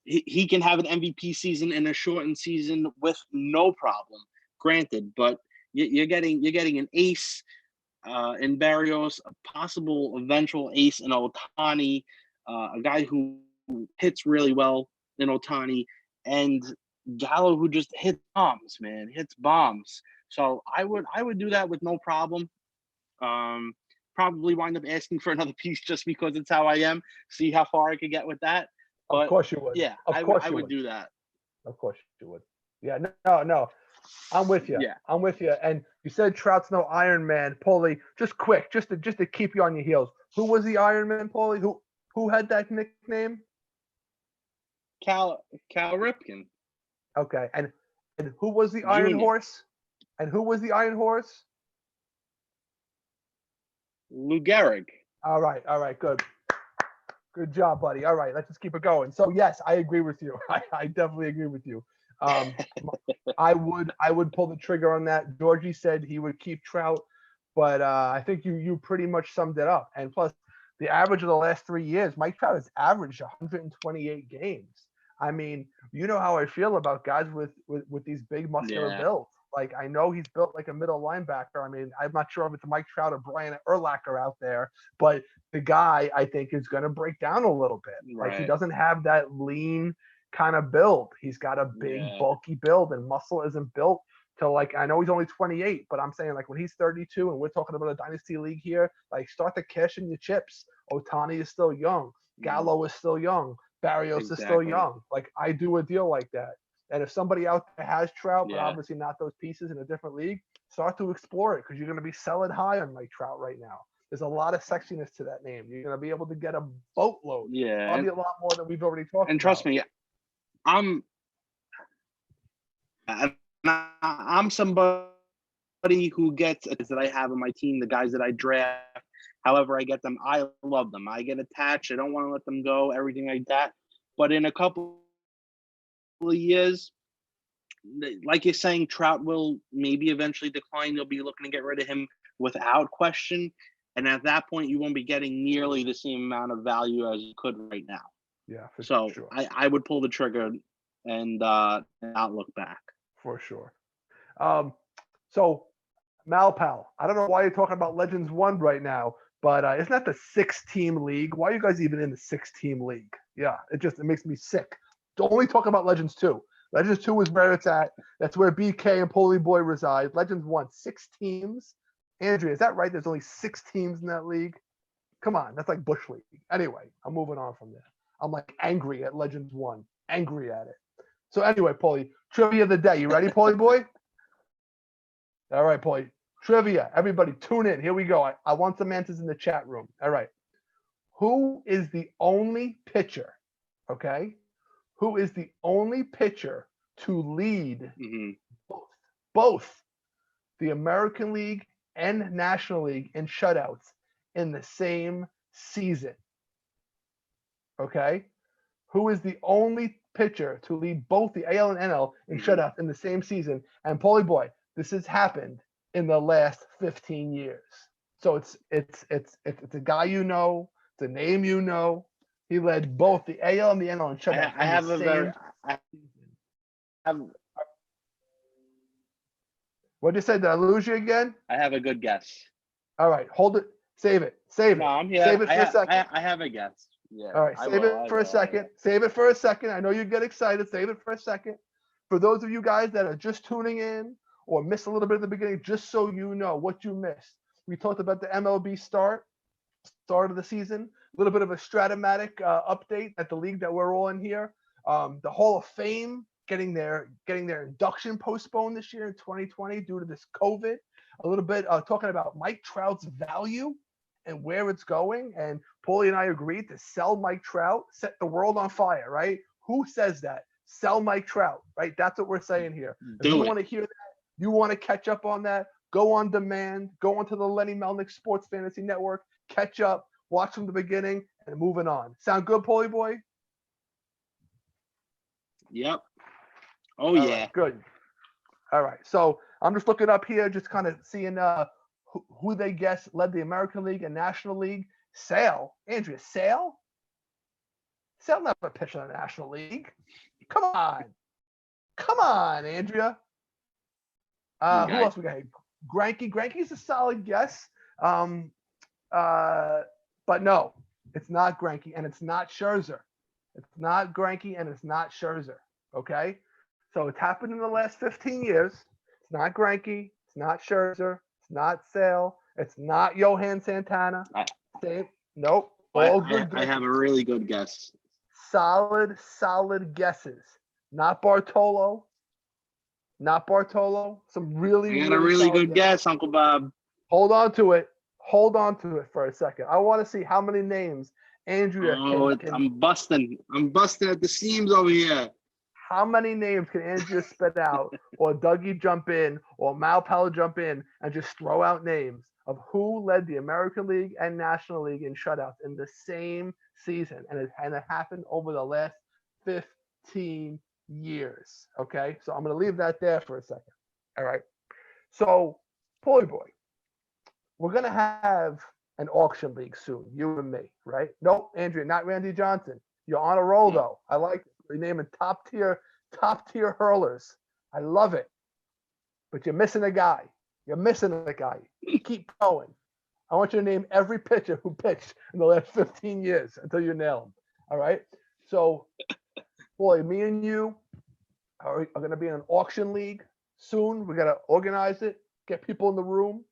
He can have an MVP season and a shortened season with no problem. Granted, but you're getting an ace in Barrios, a possible eventual ace in Ohtani, a guy who hits really well in Ohtani, and Gallo who just hits bombs. So I would do that with no problem. Probably wind up asking for another piece just because it's how I am. See how far I could get with that. But, of course you would. Yeah, I would do that. Of course you would. Yeah, no. I'm with you. Yeah. I'm with you. And you said Trout's no Iron Man, Paulie. Just quick, just to keep you on your heels. Who was the Iron Man, Paulie? Who had that nickname? Cal Ripken. Okay, and who was the Iron Horse? And who was the Iron Horse? Lou Gehrig. All right, good. Good job, buddy. All right, let's just keep it going. So yes, I agree with you. I definitely agree with you. I would pull the trigger on that. Georgie said he would keep Trout, but I think you pretty much summed it up. And plus, the average of the last 3 years, Mike Trout has averaged 128 games. I mean, you know how I feel about guys with these big muscular builds. Like, I know he's built like a middle linebacker. I mean, I'm not sure if it's Mike Trout or Brian Urlacher out there, but the guy, I think, is going to break down a little bit. Right. Like, he doesn't have that lean kind of build. He's got a big, bulky build, and muscle isn't built to, like, I know he's only 28, but I'm saying, like, when he's 32 and we're talking about a dynasty league here, like, start to cash in your chips. Ohtani is still young. Gallo is still young. Barrios is still young. Like, I do a deal like that. And if somebody out there has Trout, but obviously not those pieces in a different league, start to explore it, because you're going to be selling high on Mike Trout right now. There's a lot of sexiness to that name. You're going to be able to get a boatload. Yeah. Probably a lot more than we've already talked about. And trust me, I'm somebody who gets that I have on my team, the guys that I draft, however I get them, I love them. I get attached. I don't want to let them go, everything like that. But in a couple of years, like you're saying, Trout will maybe eventually decline. You'll be looking to get rid of him without question. And at that point, you won't be getting nearly the same amount of value as you could right now. Yeah, for so sure. I would pull the trigger and not look back. For sure. So, Malpal, I don't know why you're talking about Legends 1 right now, but isn't that the 6-team league? Why are you guys even in the 6-team league? Yeah, it makes me sick. Only talk about Legends 2. Legends 2 is where it's at. That's where BK and Paulie Boy reside. Legends 1, 6 teams. Andrea, is that right? There's only 6 teams in that league? Come on, that's like Bush League. Anyway, I'm moving on from there. I'm like angry at Legends 1. Angry at it. So anyway, Paulie, trivia of the day. You ready, Paulie Boy? All right, Paulie. Trivia. Everybody tune in. Here we go. I want some answers in the chat room. All right. Who is the only pitcher, okay? Who is the only pitcher to lead both the American League and National League in shutouts in the same season? Okay? Who is the only pitcher to lead both the AL and NL in shutouts in the same season? And Paulie Boy, this has happened in the last 15 years. So it's a guy you know, it's a name you know. He led both the AL and the NL in shutouts. I have a very. I have. What'd you say? Did I lose you again? I have a good guess. All right, hold it. Save it. Save it. No, I'm here. Save it for a second. I have a guess. Yeah. All right, I save will, it for a second. Save it for a second. I know you get excited. Save it for a second. For those of you guys that are just tuning in or missed a little bit at the beginning, just so you know what you missed. We talked about the MLB start of the season, a little bit of a Stratomatic update at the league that we're all in here. The Hall of Fame getting their induction postponed this year in 2020 due to this COVID. A little bit talking about Mike Trout's value and where it's going. And Paulie and I agreed to sell Mike Trout, set the world on fire, right? Who says that? Sell Mike Trout, right? That's what we're saying here. If you want to hear that, you want to catch up on that, go on demand, go onto the Lenny Melnick Sports Fantasy Network, catch up, watch from the beginning, and moving on. Sound good, Paulie Boy? Yep. Oh, All yeah. right, good. All right. So I'm just looking up here, just kind of seeing who they guess led the American League and National League. Sale. Andrea, Sale? Sale never pitched in the National League. Come on. Come on, Andrea. Who else we got here? Greinke. Greinke's a solid guess. But no, it's not Greinke and it's not Scherzer. It's not Greinke and it's not Scherzer. Okay? So it's happened in the last 15 years. It's not Greinke. It's not Scherzer. It's not Sale. It's not Johan Santana. Nope. All good guesses. I have a really good guess. Solid guesses. Not Bartolo. Not Bartolo. Some really, I got a really good guess, Uncle Bob. Hold on to it. Hold on to it for a second. I want to see how many names Andrea can. I'm busting at the seams over here. How many names can Andrea spit out, or Dougie jump in, or Mal Pal jump in, and just throw out names of who led the American League and National League in shutouts in the same season, and it happened over the last 15 years. Okay, so I'm going to leave that there for a second. All right. So, Paulie Boy, we're going to have an auction league soon, you and me, right? Nope, Andrea, not Randy Johnson. You're on a roll, though. I like it. We're naming top tier hurlers. I love it. But you're missing a guy. You're missing a guy. Keep going. I want you to name every pitcher who pitched in the last 15 years until you nail him. All right? So, boy, me and you are going to be in an auction league soon. We got to organize it, get people in the room.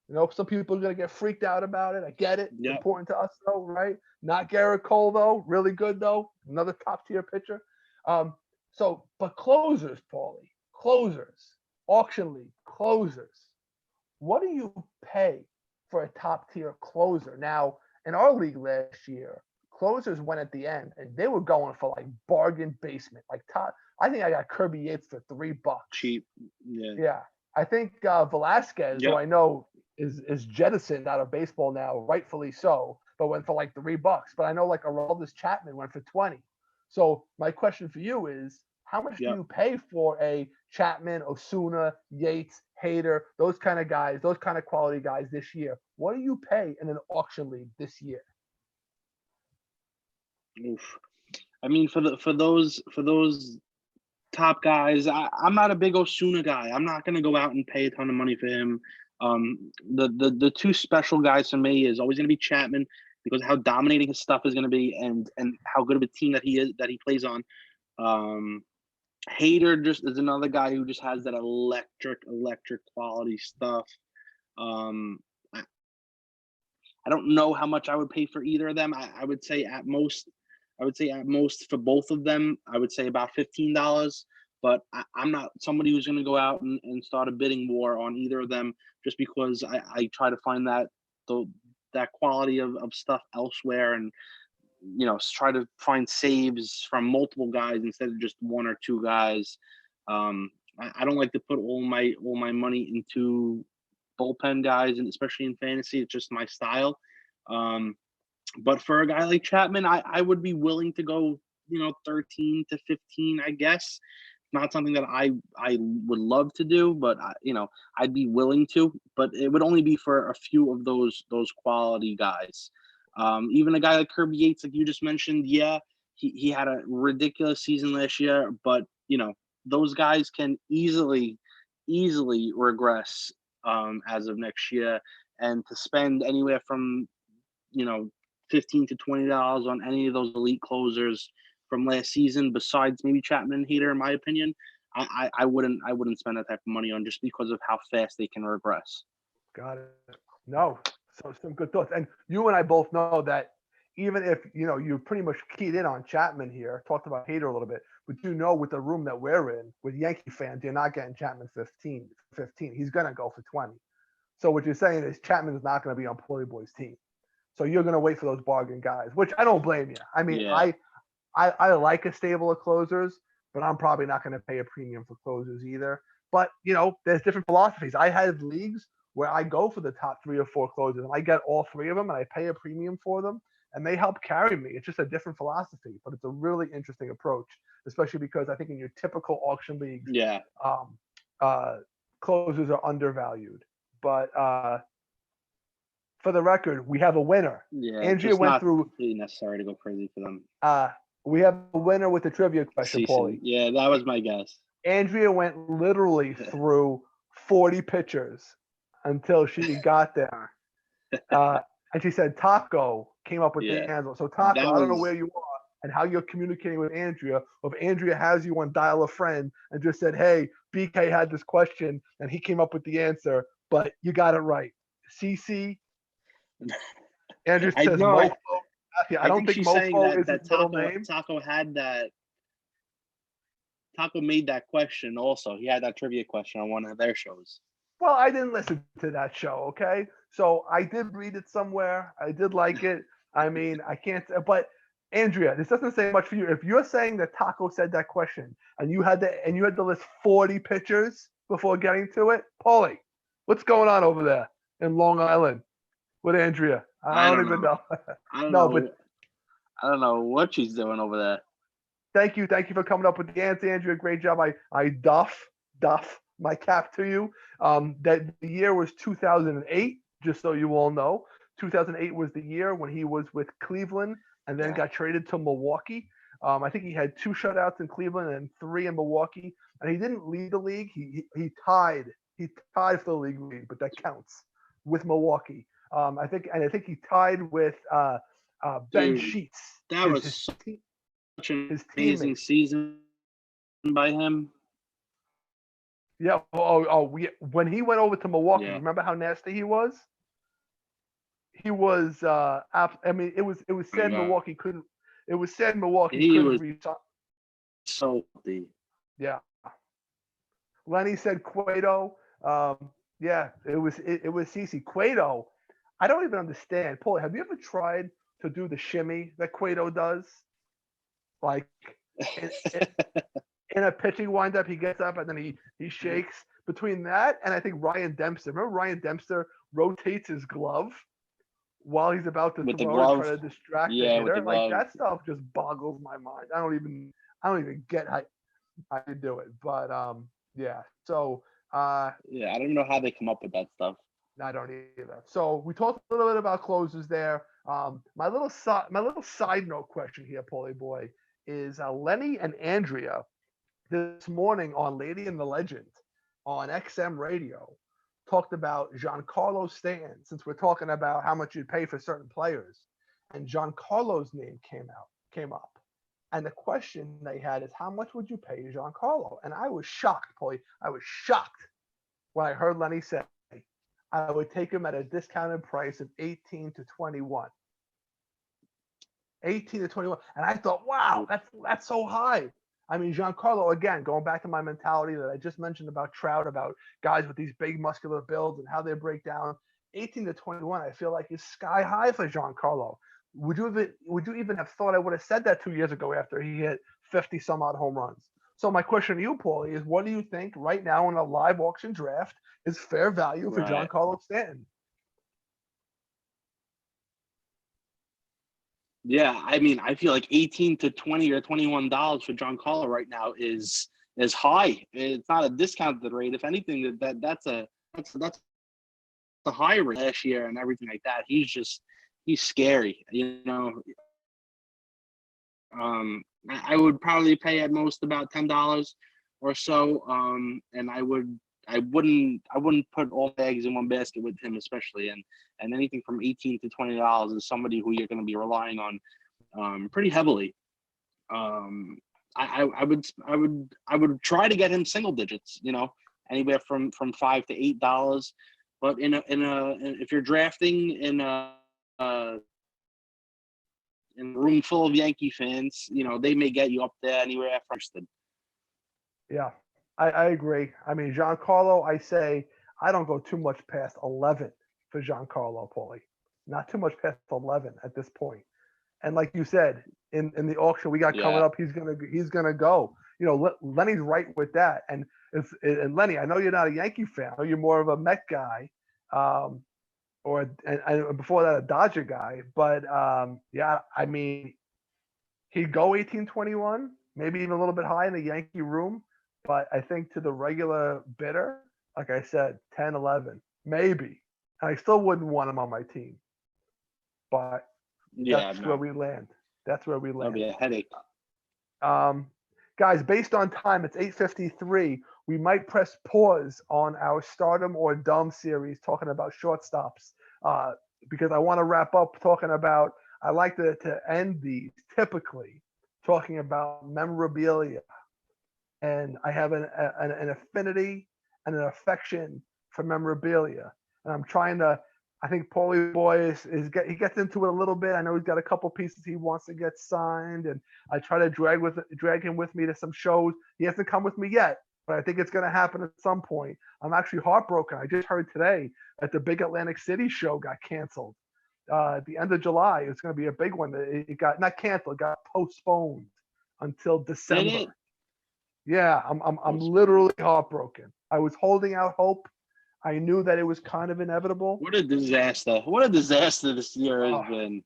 You know, some people are going to get freaked out about it. I get it. It's important to us, though, right? Not Garrett Cole, though. Really good, though. Another top-tier pitcher. But closers, Paulie. Closers. Auction league. Closers. What do you pay for a top-tier closer? Now, in our league last year, closers went at the end, and they were going for, like, bargain basement. Like, top. I think I got Kirby Yates for $3. Cheap. Yeah. Yeah. I think Velasquez, who I know is jettisoned out of baseball now, rightfully so, but went for like $3. But I know like Aroldis Chapman went for 20. So my question for you is, how much do you pay for a Chapman, Osuna, Yates, Hader, those kind of guys, those kind of quality guys this year? What do you pay in an auction league this year? Oof. I mean, for those top guys, I'm not a big Osuna guy. I'm not going to go out and pay a ton of money for him. The two special guys for me is always going to be Chapman, because of how dominating his stuff is going to be, and how good of a team that he plays on. Hader just is another guy who just has that electric quality stuff. I don't know how much I would pay for either of them. I would say at most for both of them, I would say about $15. But I'm not somebody who's going to go out and start a bidding war on either of them, just because I try to find that quality of stuff elsewhere, and try to find saves from multiple guys instead of just one or two guys. I don't like to put all my money into bullpen guys, and especially in fantasy, it's just my style. But for a guy like Chapman, I would be willing to go 13 to 15, I guess. Not something that I would love to do, but I'd be willing to. But it would only be for a few of those quality guys. Even a guy like Kirby Yates, like you just mentioned, yeah, he had a ridiculous season last year, but those guys can easily regress as of next year, and to spend anywhere from $15 to $20 on any of those elite closers from last season, besides maybe Chapman and Hader, in my opinion, I wouldn't spend that type of money on, just because of how fast they can regress. Got it. No, so some good thoughts. And you and I both know that even if you pretty much keyed in on Chapman here, talked about Hader a little bit, but with the room that we're in with Yankee fans, you're not getting Chapman 15. He's gonna go for 20. So what you're saying is Chapman is not gonna be on Paulie Boy's team. So you're gonna wait for those bargain guys, which I don't blame you. I mean, Yeah. I like a stable of closers, but I'm probably not gonna pay a premium for closers either. But there's different philosophies. I have leagues where I go for the top 3 or 4 closers and I get all 3 of them and I pay a premium for them and they help carry me. It's just a different philosophy, but it's a really interesting approach, especially because I think in your typical auction leagues, Yeah. Closers are undervalued. But for the record, we have a winner. Yeah. Andrea just went not through. completely necessary to go crazy for them. We have a winner with the trivia question, Paulie. Yeah, that was my guess. Andrea went literally through 40 pitchers until she got there. And she said Taco came up with the answer. So Taco, I don't know where you are and how you're communicating with Andrea. Or if Andrea has you on Dial a Friend and just said, hey, BK had this question and he came up with the answer, but you got it right. CC. Andrew says Mofo. I don't think Mofo is his middle name. Taco had that. Taco made that question also. He had that trivia question on one of their shows. Well, I didn't listen to that show, okay? So I did read it somewhere. I did like it. I mean, I can't – but, Andrea, this doesn't say much for you. If you're saying that Taco said that question and you had to list 40 pitchers before getting to it, Paulie, what's going on over there in Long Island with Andrea? I don't even know. I don't know what she's doing over there. Thank you for coming up with the answer, Andrea. Great job. I doff my cap to you. That the year was 2008, just so you all know. 2008 was the year when he was with Cleveland and then got traded to Milwaukee. I think he had 2 shutouts in Cleveland and 3 in Milwaukee. And he didn't lead the league. He tied for the league, but that counts with Milwaukee. I think he tied with Ben Sheets. That was such an amazing season by him. Yeah. When he went over to Milwaukee, remember how nasty he was? He was. I mean, it was sad Milwaukee couldn't. It was sad Milwaukee couldn't reach. So yeah. Lenny said Cueto. Yeah, it was CC. Cueto. I don't even understand. Paul, have you ever tried to do the shimmy that Cueto does? Like in a pitching windup, he gets up and then he shakes. Between that and I think Ryan Dempster. Remember Ryan Dempster rotates his glove while he's about to throw and try to distract the hitter? Like that stuff just boggles my mind. I don't even get how you do it. But yeah. So I don't even know how they come up with that stuff. I don't either. So we talked a little bit about closers there. My little side note question here, Paulie Boy, is Lenny and Andrea this morning on Lady and the Legend on XM Radio talked about Giancarlo Stanton, since we're talking about how much you'd pay for certain players, and Giancarlo's name came up. And the question they had is, how much would you pay Giancarlo? And I was shocked, Paulie. I was shocked when I heard Lenny say, I would take him at a discounted price of 18 to 21. 18 to 21. And I thought, wow, that's so high. I mean, Giancarlo, again, going back to my mentality that I just mentioned about Trout, about guys with these big muscular builds and how they break down, 18 to 21, I feel like is sky high for Giancarlo. Would you even have thought I would have said that 2 years ago after he hit 50 some odd home runs? So my question to you, Paulie, is what do you think right now in a live auction draft is fair value for Giancarlo Stanton? Yeah, I mean, I feel like 18 to 20 or $21 for Giancarlo right now is high. It's not a discounted rate. If anything, that's a high rate last year and everything like that. He's just he's scary. I would probably pay at most about $10 or so. And I wouldn't put all the eggs in one basket with him, especially. And anything from $18 to $20 is somebody who you're going to be relying on pretty heavily. I would try to get him single digits, anywhere from $5 to $8. But if you're drafting in a room full of Yankee fans, they may get you up there anywhere at first. Yeah, I agree. I mean, Giancarlo, I say I don't go too much past 11 for Giancarlo, Paulie. Not too much past 11 at this point. And like you said, in the auction we got coming up, he's gonna go. Lenny's right with that. And Lenny, I know you're not a Yankee fan. I know you're more of a Met guy, and before that a Dodger guy. But yeah, I mean, he'd go 18-21, maybe even a little bit high in the Yankee room. But I think to the regular bidder, like I said, 10, 11, maybe. And I still wouldn't want him on my team. But that's where we land. That's where we land. That'll be a headache. Guys, based on time, it's 8:53. We might press pause on our Stardom or Dumb series talking about shortstops because I want to wrap up talking about. I like to end these typically talking about memorabilia, and I have an affinity and an affection for memorabilia, and I'm trying to. I think Paulie Boy he gets into it a little bit. I know he's got a couple pieces he wants to get signed, and I try to drag him with me to some shows. He hasn't come with me yet, but I think it's going to happen at some point. I'm actually heartbroken. I just heard today that the big Atlantic City show got canceled. At the end of July, it's going to be a big one. It got not canceled, it got postponed until December. Yeah, I'm literally heartbroken. I was holding out hope. I knew that it was kind of inevitable. What a disaster! What a disaster this year has been.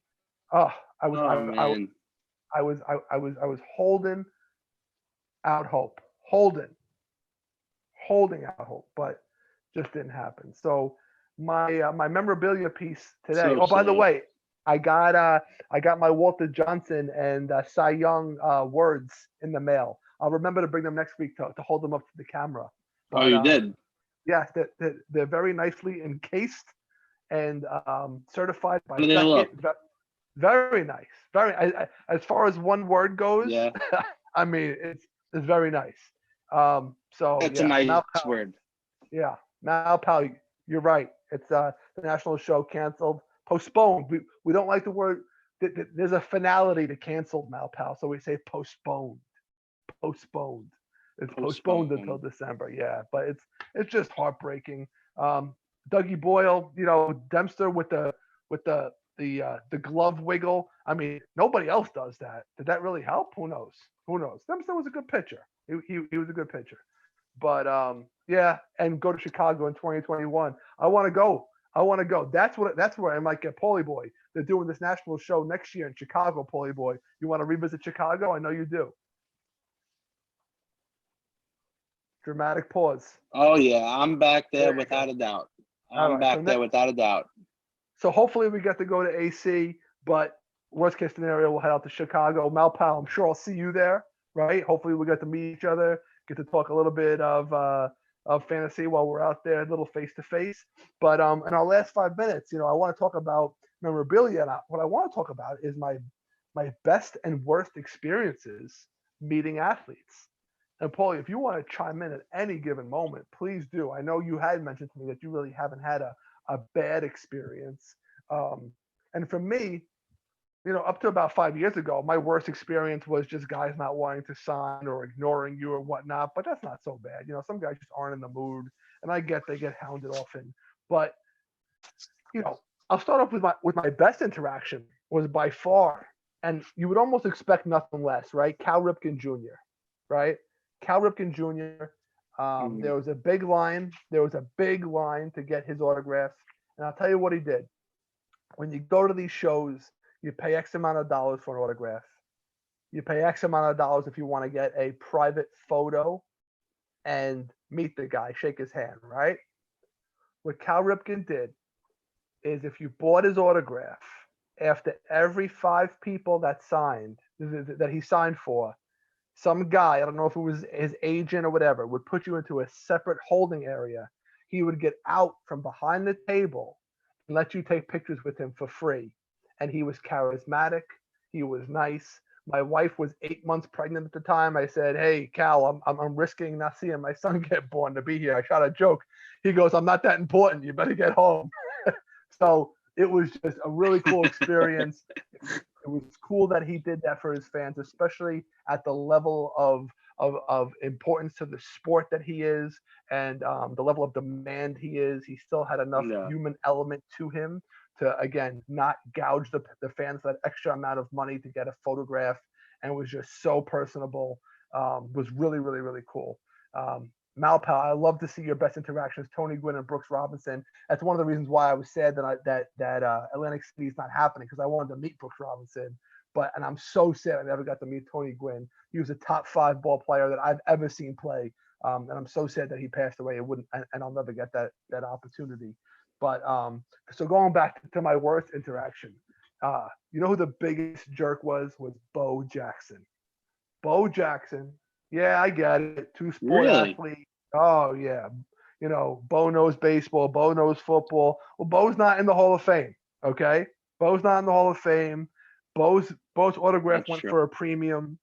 I was holding out hope, holding out hope, but just didn't happen. So my memorabilia piece today. So by the sad. way, I got my Walter Johnson and Cy Young words in the mail. I'll remember to bring them next week to hold them up to the camera. But, you did. Yes, they're very nicely encased and certified by Beckett. Very nice. As far as one word goes, yeah. I mean, it's very nice. So That's yeah, a nice word. Yeah, Malpal, you're right. It's the national show canceled, postponed. We don't like the word. There's a finality to canceled, Malpal, so we say postponed. It's postponed until December. Yeah, but it's just heartbreaking. Dougie Boyle, Dempster with the glove wiggle. I mean, nobody else does that. Did that really help? Who knows? Dempster was a good pitcher. He was a good pitcher. But yeah, and go to Chicago in 2021. I want to go. That's where I might get Paulie Boy. They're doing this national show next year in Chicago, Paulie Boy. You want to revisit Chicago? I know you do. Dramatic pause. Oh yeah, I'm back there without a doubt. I'm back there without a doubt. So hopefully we get to go to AC, but worst case scenario, we'll head out to Chicago. Malpal, I'm sure I'll see you there, right? Hopefully we get to meet each other, get to talk a little bit of fantasy while we're out there, a little face to face. But in our last 5 minutes, I want to talk about memorabilia. And what I want to talk about is my best and worst experiences meeting athletes. And Paulie, if you want to chime in at any given moment, please do. I know you had mentioned to me that you really haven't had a bad experience. And for me, up to about 5 years ago, my worst experience was just guys not wanting to sign or ignoring you or whatnot. But that's not so bad. Some guys just aren't in the mood, and I get they get hounded often. But I'll start off with my best interaction was by far, and you would almost expect nothing less, right? Cal Ripken Jr., right? Cal Ripken Jr. There was a big line. To get his autograph. And I'll tell you what he did. When you go to these shows, you pay X amount of dollars for an autograph. You pay X amount of dollars if you want to get a private photo and meet the guy, shake his hand, right? What Cal Ripken did is if you bought his autograph, after every 5 people that signed, that he signed for, some guy, I don't know if it was his agent or whatever, would put you into a separate holding area. He would get out from behind the table and let you take pictures with him for free. And he was charismatic. He was nice. My wife was 8 months pregnant at the time. I said, "Hey, Cal, I'm risking not seeing my son get born to be here." I shot a joke. He goes, "I'm not that important. You better get home." So it was just a really cool experience. It was cool that he did that for his fans, especially at the level of importance to the sport that he is, and the level of demand he is. He still had enough Yeah. human element to him to, again, not gouge the fans that extra amount of money to get a photograph, and was just so personable. Was really, really, really cool. Malpal, I love to see your best interactions, Tony Gwynn and Brooks Robinson. That's one of the reasons why I was sad that Atlantic City is not happening, because I wanted to meet Brooks Robinson. And I'm so sad I never got to meet Tony Gwynn. He was a top 5 ball player that I've ever seen play, and I'm so sad that he passed away. It wouldn't, and I'll never get that opportunity. But so going back to my worst interaction, you know who the biggest jerk was Bo Jackson. Bo Jackson. Yeah, I get it. 2-sport Really? athlete. Oh yeah. You know, Bo knows baseball. Bo knows football. Well, Bo's not in the Hall of Fame. Okay, Bo's not in the Hall of Fame. Bo's autograph That's went true. for a premium.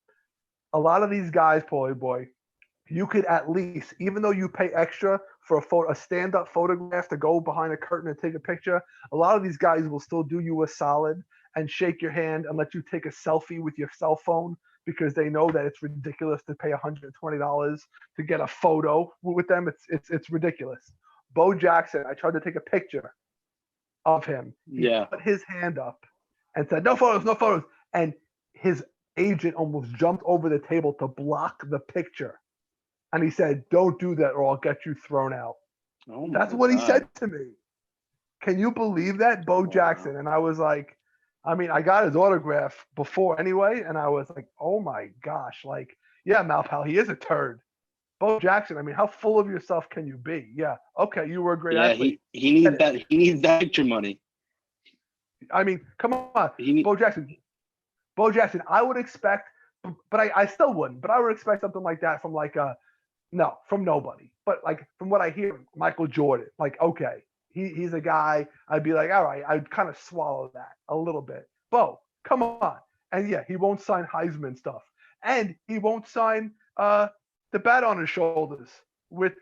A lot of these guys, Paulie Boy, you could at least, even though you pay extra for a stand-up photograph to go behind a curtain and take a picture, a lot of these guys will still do you a solid and shake your hand and let you take a selfie with your cell phone, because they know that it's ridiculous to pay $120 to get a photo with them. It's ridiculous. Bo Jackson, I tried to take a picture of him. He Yeah. put his hand up and said, "No photos, no photos." And his agent almost jumped over the table to block the picture. And he said, "Don't do that or I'll get you thrown out." Oh my That's what he God. said to me. Can you believe that? Bo Wow. Jackson. And I was like, I mean, I got his autograph before anyway, and I was like, oh my gosh, like, yeah, Malpal, he is a turd. Bo Jackson, I mean, how full of yourself can you be? Yeah, okay, you were a great Yeah, athlete. he needs that. He needs that extra money. I mean, come on, He need, Bo Jackson. Bo Jackson, I would expect, but I still wouldn't, but I would expect something like that from no, from nobody. But like from what I hear, Michael Jordan, like, okay, he's a guy, I'd be like, all right, I'd kind of swallow that a little bit. Bo, come on. And yeah, he won't sign Heisman stuff. And he won't sign the bat on his shoulders with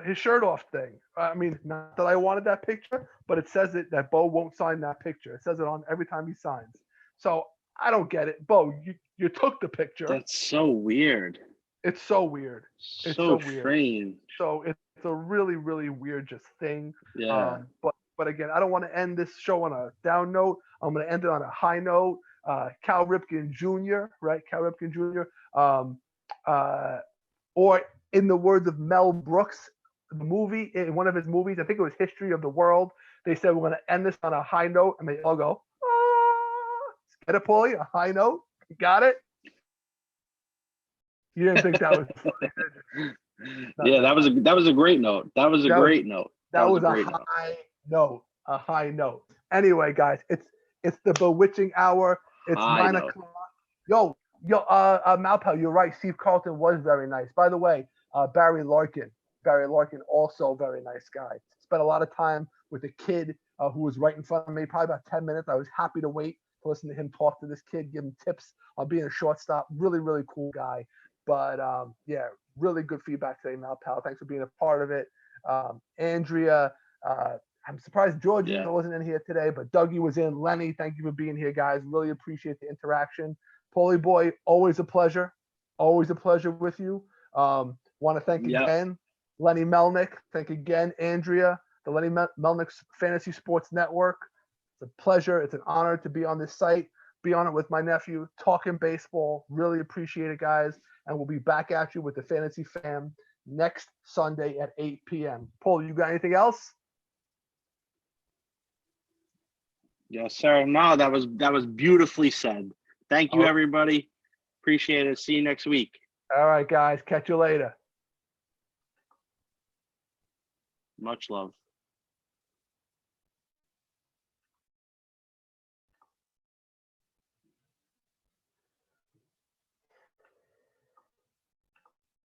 his shirt off thing. I mean, not that I wanted that picture, but it says it that Bo won't sign that picture. It says it on every time he signs. So I don't get it. Bo, you took the picture. that's so weird. It's so weird. It's So so weird. strange. So it's a really, really weird just thing. Yeah. But again, I don't want to end this show on a down note. I'm going to end it on a high note. Cal Ripken Jr., right? Cal Ripken Jr. Or in the words of Mel Brooks, the movie, in one of his movies, I think it was History of the World, they said, we're going to end this on a high note. And they all go, ah. Get it, Paulie? A high note? You got it? You didn't think that was funny, did you? Yeah, that was a great note. That was a great note. That was a great note. high note. A high note. Anyway, guys, it's the bewitching hour. It's High 9 note. o'clock. Yo, Malpal, you're right. Steve Carlton was very nice. By the way, Barry Larkin, also very nice guy. Spent a lot of time with a kid who was right in front of me, probably about 10 minutes. I was happy to wait to listen to him talk to this kid, give him tips on being a shortstop. Really, really cool guy. But yeah, really good feedback today, Malpal. Thanks for being a part of it. Andrea, I'm surprised Georgie wasn't in here today, but Dougie was in. Lenny, thank you for being here, guys. Really appreciate the interaction. Paulie Boy, always a pleasure. Always a pleasure with you. Want to thank again Lenny Melnick. Thank again, Andrea, the Lenny Melnick Fantasy Sports Network. It's a pleasure. It's an honor to be on this site, be on it with my nephew, talking baseball. Really appreciate it, guys. And we'll be back at you with the Fantasy Fam next Sunday at 8 p.m. Paul, you got anything else? Yes, sir. No, that was beautifully said. Thank you, everybody. Appreciate it. See you next week. All right, guys. Catch you later. Much love.